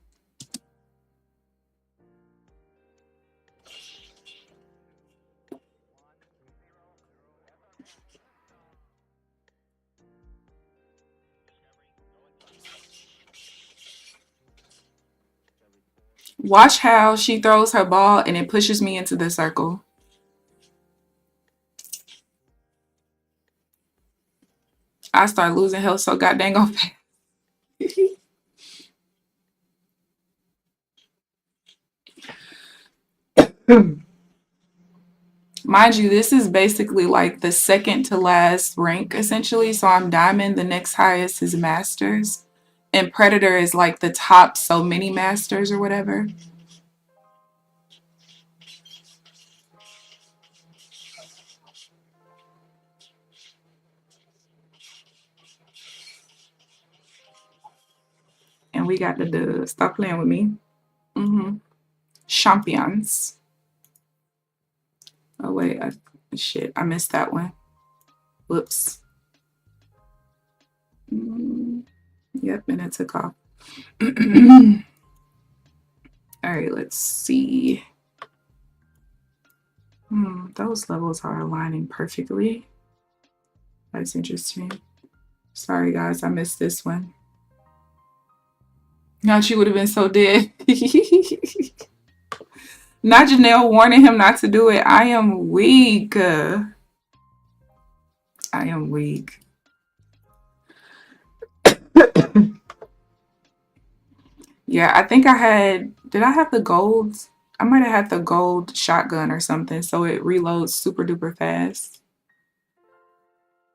Watch how she throws her ball and it pushes me into the circle. I start losing health so goddamn on fast. Mind you, this is basically like the second to last rank, essentially. So I'm diamond, the next highest is masters. And predator is like the top so many masters or whatever. And we got the stop playing with me. Champions. Oh wait, shit, I missed that one. Whoops. Yep, and it took off. All right, let's see. Those levels are aligning perfectly. That's interesting. Sorry guys, I missed this one. Now she would have been so dead. Not Janelle warning him not to do it. I am weak. I am weak. Yeah, I think I had, did I have the gold? I might have had the gold shotgun or something, so it reloads super duper fast.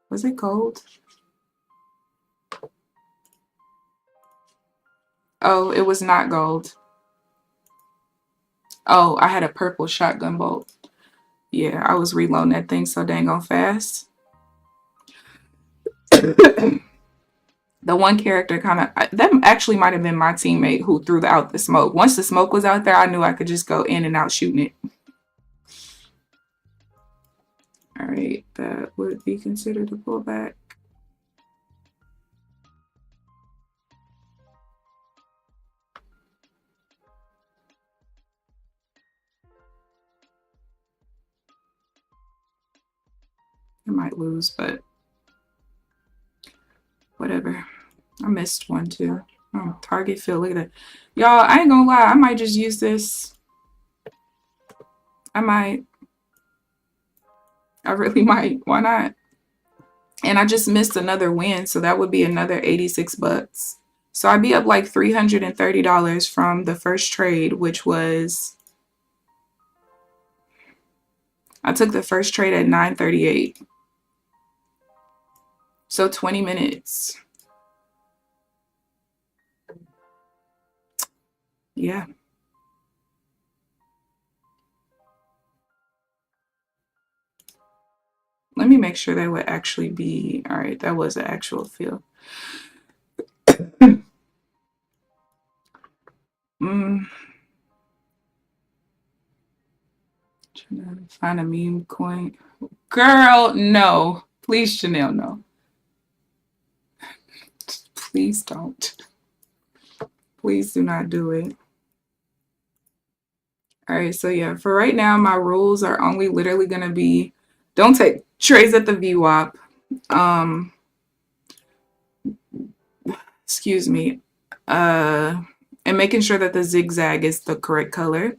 Was it gold? Oh, it was not gold. Oh, I had a purple shotgun bolt. Yeah, I was reloading that thing so dang on fast. The one character kind of, that actually might have been my teammate who threw out the smoke. Once the smoke was out there, I knew I could just go in and out shooting it. All right, that would be considered a pullback. I might lose, but whatever. I missed one too. Oh, target field. Look at that. Y'all, I ain't gonna lie. I might just use this. I might. I really might. Why not? And I just missed another win. So that would be another 86 bucks. So I'd be up like $330 from the first trade, which was, I took the first trade at 9:38. So 20 minutes. Yeah. Let me make sure that would actually be, all right, that was an actual field. Trying to find a meme coin. Girl, no. Please, Chanel, no. Please don't. Please do not do it. All right, so yeah, for right now, my rules are only literally going to be, don't take trades at the VWAP. Excuse me. And making sure that the zigzag is the correct color.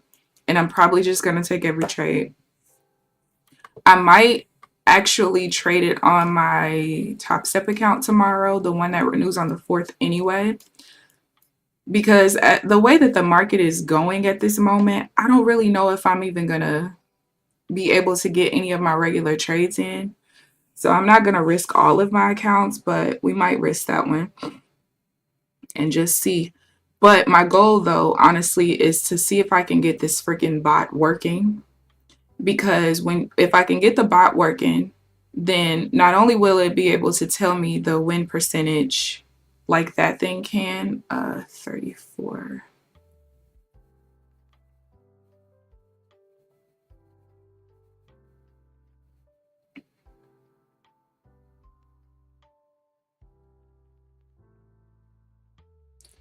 And I'm probably just going to take every trade. I might actually trade it on my Top Step account tomorrow, the one that renews on the 4th anyway. Because the way that the market is going at this moment, I don't really know if I'm even going to be able to get any of my regular trades in. So I'm not going to risk all of my accounts, but we might risk that one and just see. But my goal, though, honestly, is to see if I can get this freaking bot working. Because if I can get the bot working, then not only will it be able to tell me the win percentage like that thing can, 34.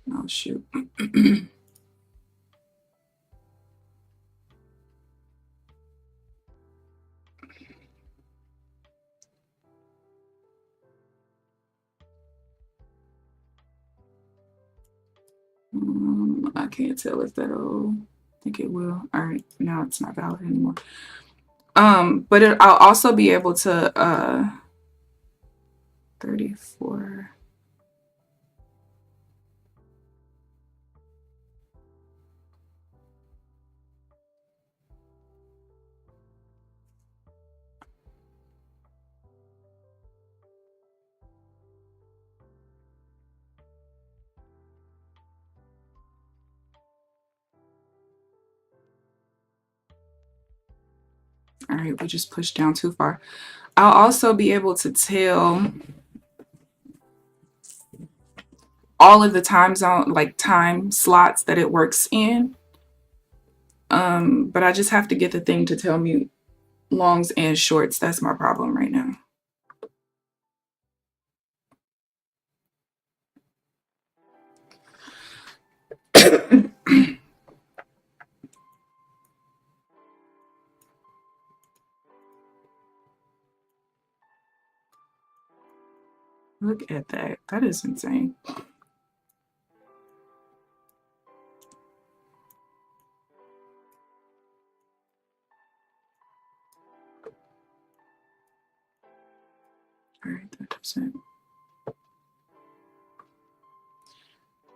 Oh, shoot. I can't tell if that'll, I think it will. All right, now it's not valid anymore. But I'll also be able to, 34. All right, we just pushed down too far. I'll also be able to tell all of the time zone, like time slots that it works in. But I just have to get the thing to tell me longs and shorts. That's my problem right now. Look at that. That is insane. All right, that doesn't.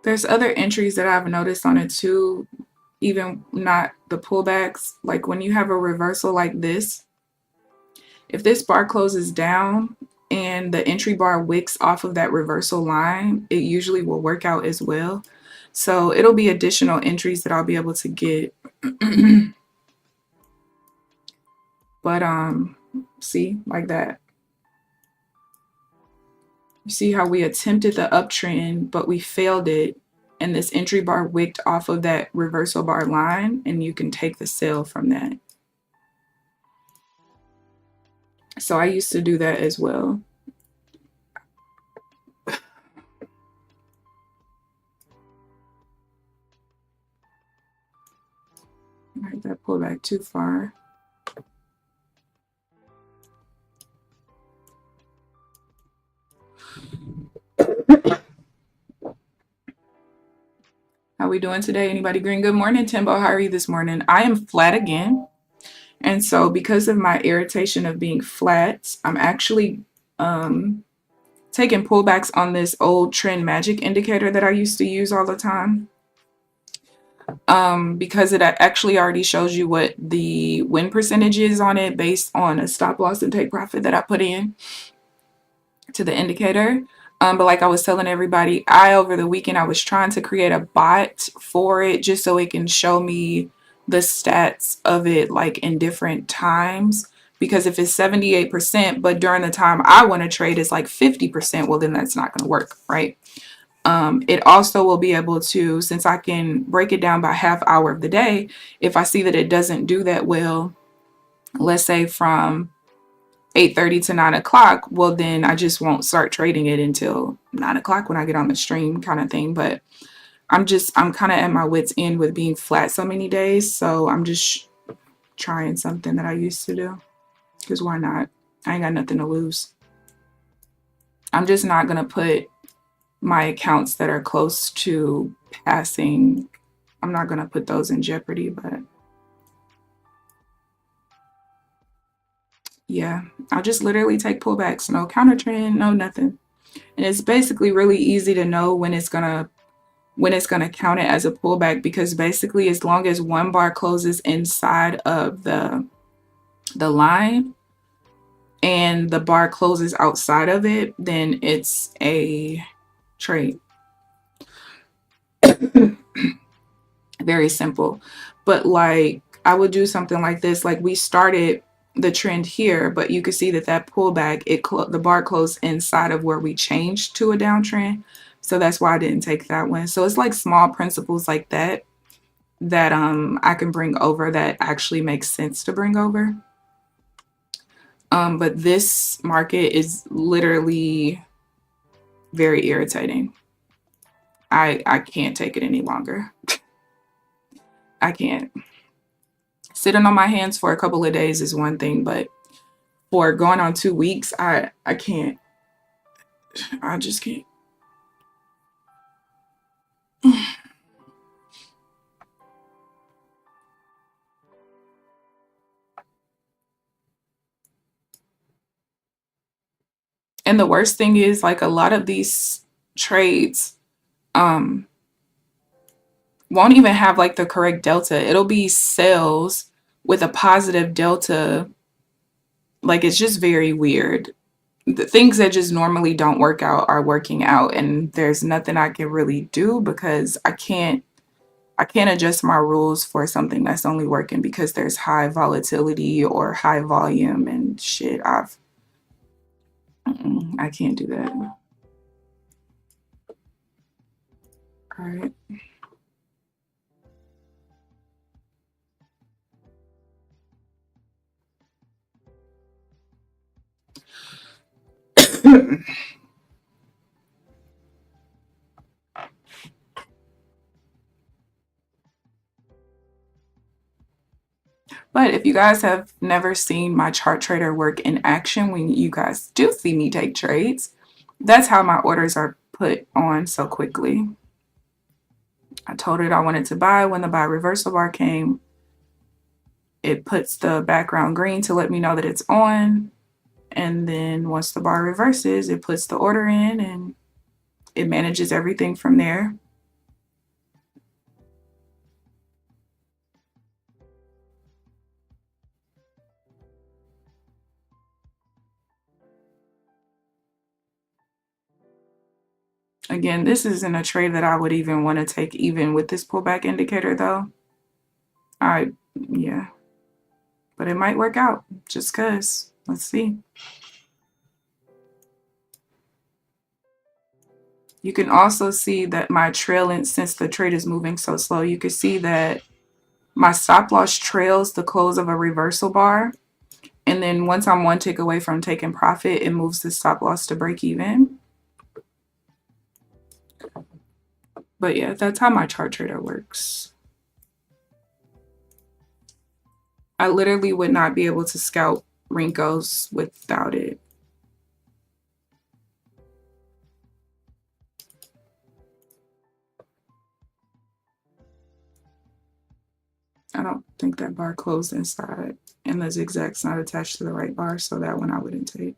There's other entries that I've noticed on it too, even not the pullbacks. Like when you have a reversal like this, if this bar closes down and the entry bar wicks off of that reversal line, it usually will work out as well. So it'll be additional entries that I'll be able to get. But see, like that. You see how we attempted the uptrend, but we failed it. And this entry bar wicked off of that reversal bar line, and you can take the sell from that. So I used to do that as well. All right, that pulled back too far. How we doing today? Anybody green? Good morning, Timbo. How are you this morning? I am flat again. And so because of my irritation of being flat, I'm actually taking pullbacks on this old trend magic indicator that I used to use all the time. Because it actually already shows you what the win percentage is on it based on a stop loss and take profit that I put in to the indicator. But like I was telling everybody, over the weekend, I was trying to create a bot for it just so it can show me the stats of it like in different times. Because if it's 78%, but during the time I want to trade is like 50%, well, then that's not going to work, right? It also will be able to, since I can break it down by half hour of the day, if I see that it doesn't do that well, let's say from 8:30 to 9 o'clock, well, then I just won't start trading it until 9 o'clock when I get on the stream kind of thing. But I'm kind of at my wit's end with being flat so many days. So I'm just trying something that I used to do, because why not? I ain't got nothing to lose. I'm just not going to put my accounts that are close to passing. I'm not going to put those in jeopardy, but yeah, I'll just literally take pullbacks, no counter trend, no nothing. And it's basically really easy to know when it's gonna count it as a pullback, because basically as long as one bar closes inside of the line, and the bar closes outside of it, then it's a trade. Very simple. But like I would do something like this. Like we started the trend here, but you could see that that pullback, the bar closed inside of where we changed to a downtrend. So that's why I didn't take that one. So it's like small principles like that that I can bring over that actually makes sense to bring over. But this market is literally very irritating. I can't take it any longer. I can't. Sitting on my hands for a couple of days is one thing, but for going on 2 weeks, I can't. I just can't. And the worst thing is, like, a lot of these trades won't even have like the correct delta. It'll be sales with a positive delta. Like, it's just very weird. The things that just normally don't work out are working out, and there's nothing I can really do because I can't adjust my rules for something that's only working because there's high volatility or high volume and shit. I can't do that. All right. But if you guys have never seen my chart trader work in action, when you guys do see me take trades, that's how my orders are put on so quickly. I told it I wanted to buy. When the buy reversal bar came, it puts the background green to let me know that it's on. And then once the bar reverses, it puts the order in and it manages everything from there. Again, this isn't a trade that I would even want to take even with this pullback indicator though. Yeah. But it might work out just because. Let's see. You can also see that my trailing, since the trade is moving so slow, you can see that my stop loss trails the close of a reversal bar. And then once I'm one tick away from taking profit, it moves the stop loss to break even. But yeah, that's how my chart trader works. I literally would not be able to scalp Renkos without it. I don't think that bar closed inside, and the zigzag's not attached to the right bar, so that one I wouldn't take.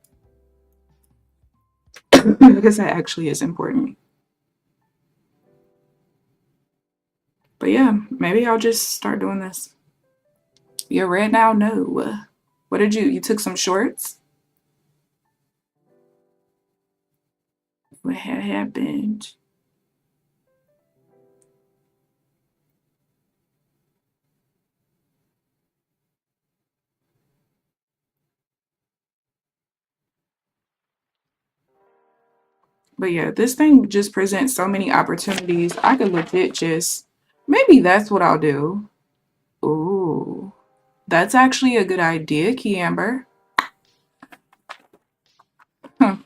Because that actually is important. But yeah, maybe I'll just start doing this. You're red now? No. What did you took some shorts? What had happened? But yeah, this thing just presents so many opportunities. I could legit just, maybe that's what I'll do. Ooh, that's actually a good idea, Keamber. Huh.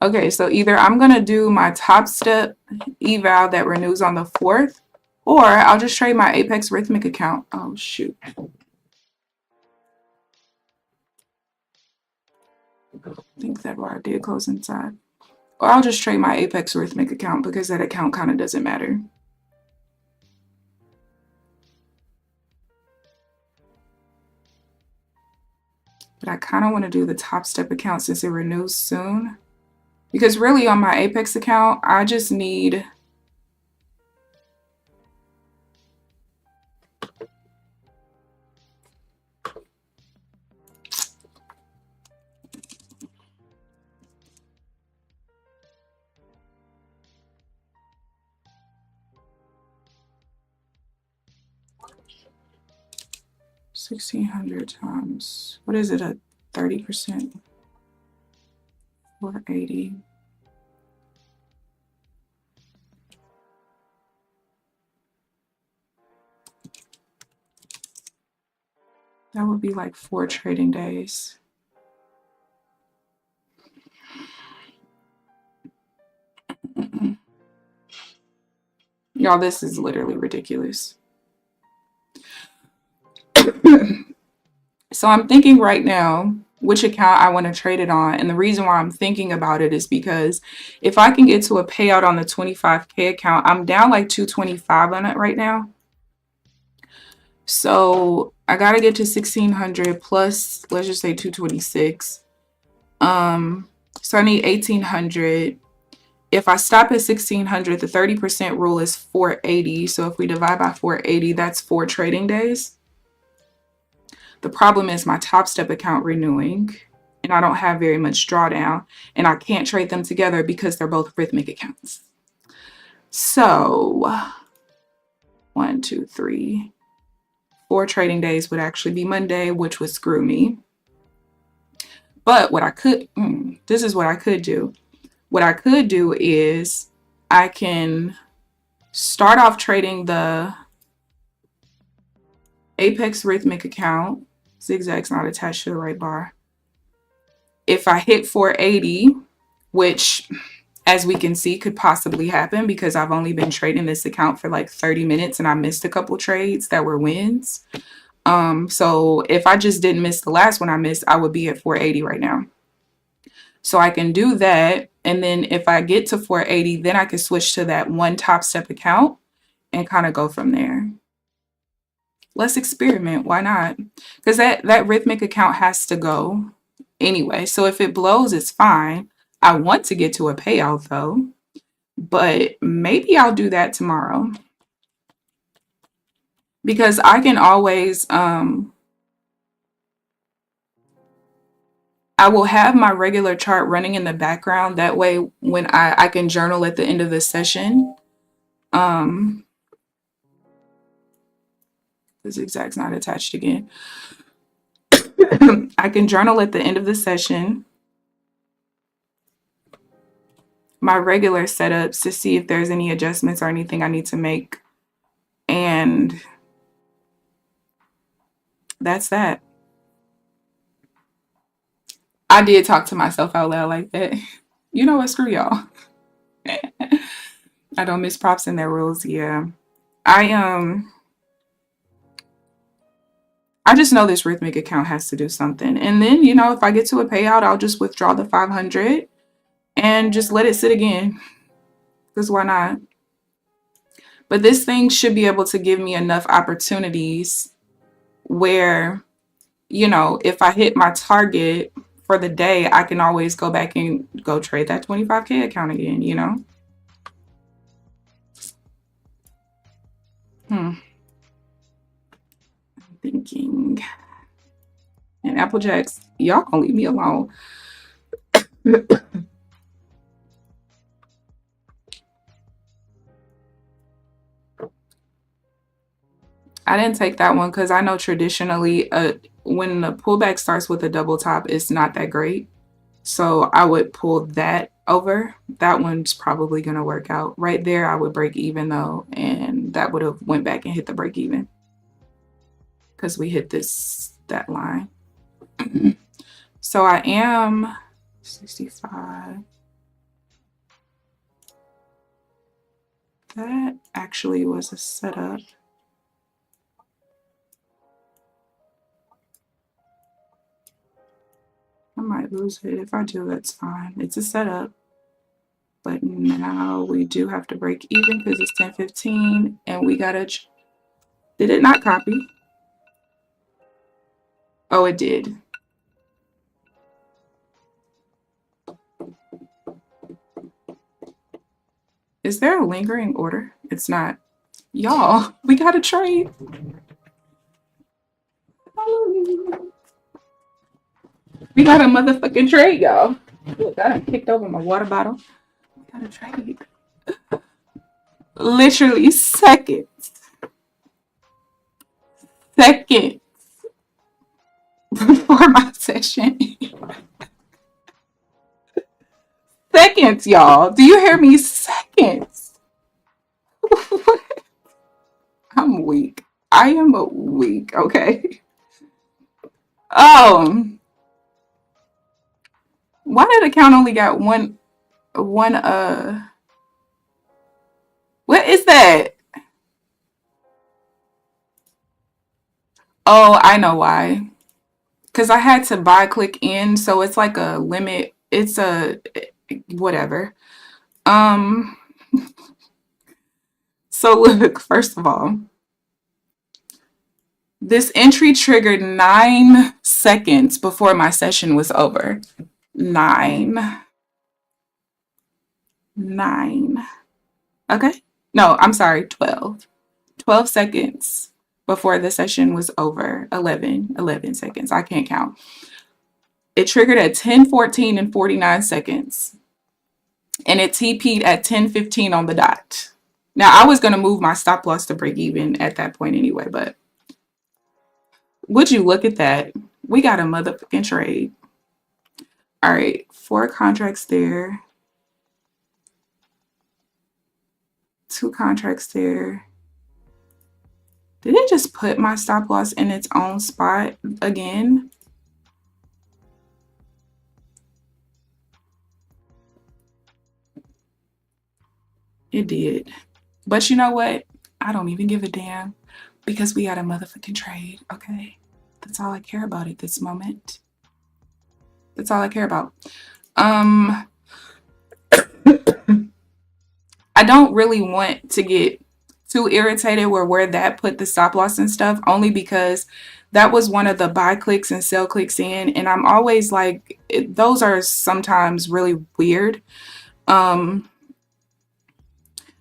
Okay, so either I'm going to do my top step eval that renews on the 4th, or I'll just trade my Apex Rhythmic account. Oh, shoot. I think that bar did close inside. Or I'll just trade my Apex Rhythmic account because that account kind of doesn't matter. But I kind of want to do the top step account since it renews soon. Because really on my Apex account, I just need 1600 times, what is it, a 30%? 480. That would be like 4 trading days. Y'all, this is literally ridiculous. So I'm thinking right now which account I want to trade it on. And the reason why I'm thinking about it is because if I can get to a payout on the 25K account, I'm down like 225 on it right now. So I got to get to 1600 plus, let's just say 226. So I need 1800. If I stop at 1600, the 30% rule is 480. So if we divide by 480, that's 4 trading days. The problem is my Top Step account renewing, and I don't have very much drawdown, and I can't trade them together because they're both Rhythmic accounts. So 1, 2, 3, 4 trading days would actually be Monday, which would screw me. But what I could, this is what I could do. What I could do is I can start off trading the Apex Rhythmic account. Zigzag's not attached to the right bar. If I hit 480, which as we can see could possibly happen because I've only been trading this account for like 30 minutes and I missed a couple trades that were wins. So if I just didn't miss the last one I missed, I would be at 480 right now. So I can do that. And then if I get to 480, then I can switch to that one Top Step account and kind of go from there. Let's experiment. Why not? Because that Rhythmic account has to go anyway. So if it blows, it's fine. I want to get to a payout though, but maybe I'll do that tomorrow because I can always, I will have my regular chart running in the background. That way when I can journal at the end of the session. The zigzag's not attached again. I can journal at the end of the session my regular setups to see if there's any adjustments or anything I need to make. And that's that. I did talk to myself out loud like that. You know what? Screw y'all. I don't miss props in their rules. Yeah. I just know this Rhythmic account has to do something. And then, you know, if I get to a payout, I'll just withdraw the 500 and just let it sit again. Because why not? But this thing should be able to give me enough opportunities where, you know, if I hit my target for the day, I can always go back and go trade that 25K account again, you know? I'm thinking. And Applejacks, y'all gonna leave me alone. I didn't take that one because I know traditionally when the pullback starts with a double top, it's not that great. So I would pull that over. That one's probably going to work out. Right there, I would break even though, and that would have went back and hit the break even because we hit that line. So I am 65. That actually was a setup. I might lose it. If I do, that's fine. It's a setup. But now we do have to break even because it's 10:15 and we gotta. Did it not copy? Oh, it did. Is there a lingering order? It's not. Y'all, we got to trade. We got a motherfucking trade, y'all. Look, I done kicked over my water bottle. We got to trade. Literally seconds. Seconds. before my session. Seconds, y'all. Do you hear me? Seconds. I'm weak. I am weak, okay? Why did account only got one what is that? Oh, I know why. Because I had to buy click in, so it's like a limit. It's a whatever. Um, so look, first of all, this entry triggered 9 seconds before my session was over. 9. Okay. No, I'm sorry, 12. 12 seconds before the session was over. 11 seconds. I can't count. It triggered at 10:14 and 49 seconds. And it TP'd at 10:15 on the dot. Now, I was going to move my stop loss to break even at that point anyway, but would you look at that? We got a motherfucking trade. All right, 4 contracts there. 2 contracts there. Did it just put my stop loss in its own spot again? It did. But you know what? I don't even give a damn because we got a motherfucking trade, okay? That's all I care about at this moment. That's all I care about. I don't really want to get too irritated where that put the stop loss and stuff, only because that was one of the buy clicks and sell clicks in, and I'm always like, those are sometimes really weird.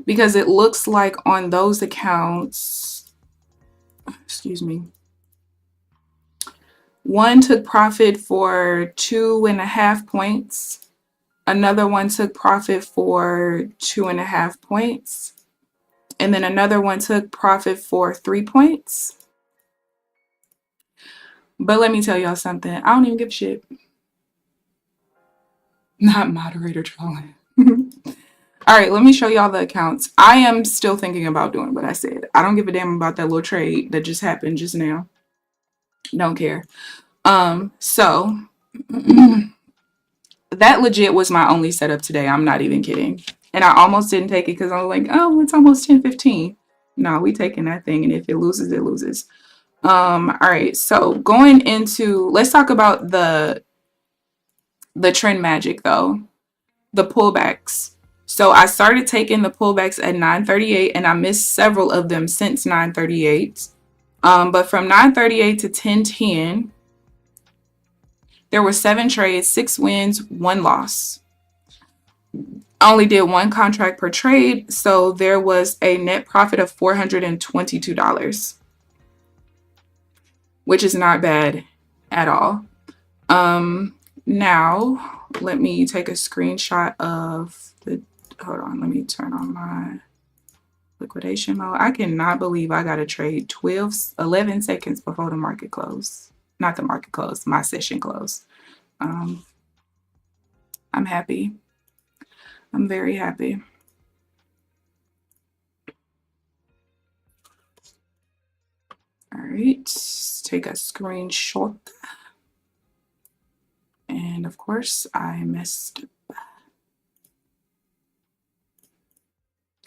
Because it looks like on those accounts, excuse me, one took profit for 2.5 points. Another one took profit for 2.5 points. And then another one took profit for 3 points. But let me tell y'all something. I don't even give a shit. Not moderator trolling. All right, let me show y'all the accounts. I am still thinking about doing what I said. I don't give a damn about that little trade that just happened just now. Don't care. So that legit was my only setup today. I'm not even kidding. And I almost didn't take it because I was like, oh, it's almost 10:15. No, we taking that thing, and if it loses, it loses. All right, so going into, let's talk about the trend magic though, the pullbacks. So I started taking the pullbacks at 9:38, and I missed several of them since 9:38. But from 9:38 to 10:10, there were 7 trades, 6 wins, 1 loss. I only did 1 contract per trade, so there was a net profit of $422, which is not bad at all. Now let me take a screenshot of the, hold on, let me turn on my liquidation mode. I cannot believe I got a trade 11 seconds before the market closed. Not the market closed, my session closed. I'm happy. I'm very happy. All right, take a screenshot. And of course, I messed up.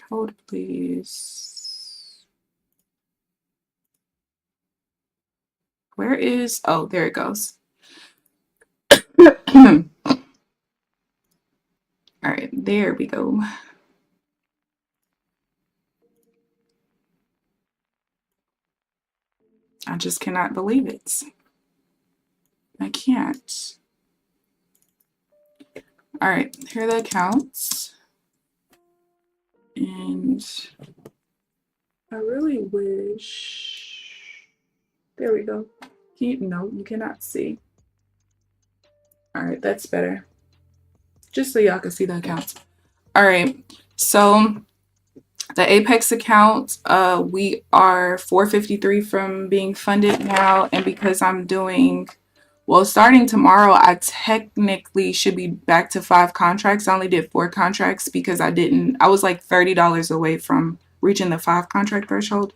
Hold, please. Where is, oh, there it goes. All right, there we go. I just cannot believe it. I can't. All right, here are the accounts. And I really wish, there we go. No, you cannot see. All right, that's better. Just so y'all can see the accounts. All right, so the Apex account, we are 453 from being funded now, and because I'm doing Well, starting tomorrow, I technically should be back to 5 contracts. I only did 4 contracts because I was like $30 away from reaching the 5 contract threshold.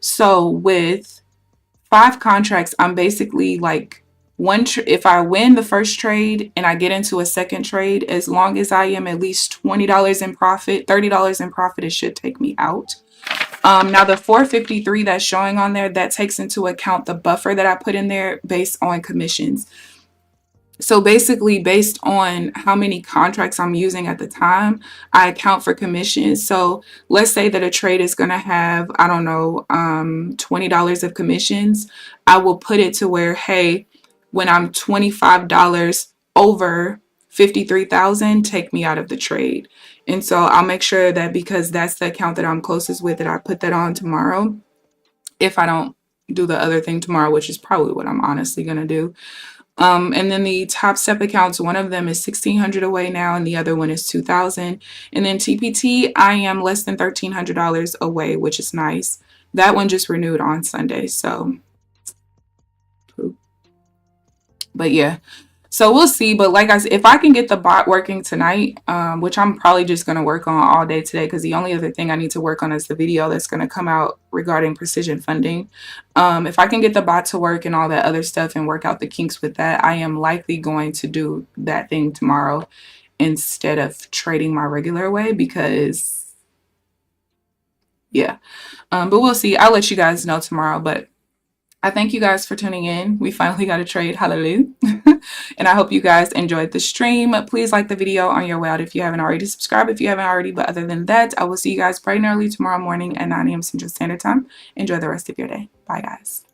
So with 5 contracts, I'm basically like if I win the first trade and I get into a second trade, as long as I am at least $20 in profit, $30 in profit, it should take me out. Now the 453 that's showing on there, that takes into account the buffer that I put in there based on commissions. So basically, based on how many contracts I'm using at the time, I account for commissions. So let's say that a trade is going to have, I don't know, $20 of commissions. I will put it to where, hey, when I'm $25 over 53,000, take me out of the trade. And so I'll make sure that, because that's the account that I'm closest with, that I put that on tomorrow. If I don't do the other thing tomorrow, which is probably what I'm honestly going to do. And then the top step accounts, one of them is 1,600 away now, and the other one is 2,000. And then TPT, I am less than $1,300 away, which is nice. That one just renewed on Sunday, so. But yeah, so we'll see. But like I said, if I can get the bot working tonight, which I'm probably just going to work on all day today, because the only other thing I need to work on is the video that's going to come out regarding precision funding. If I can get the bot to work and all that other stuff and work out the kinks with that, I am likely going to do that thing tomorrow instead of trading my regular way, because yeah. But we'll see. I'll let you guys know tomorrow. But I thank you guys for tuning in. We finally got a trade. Hallelujah. And I hope you guys enjoyed the stream. Please like the video on your way out if you haven't already. Subscribe if you haven't already. But other than that, I will see you guys bright and early tomorrow morning at 9 a.m. Central Standard Time. Enjoy the rest of your day. Bye, guys.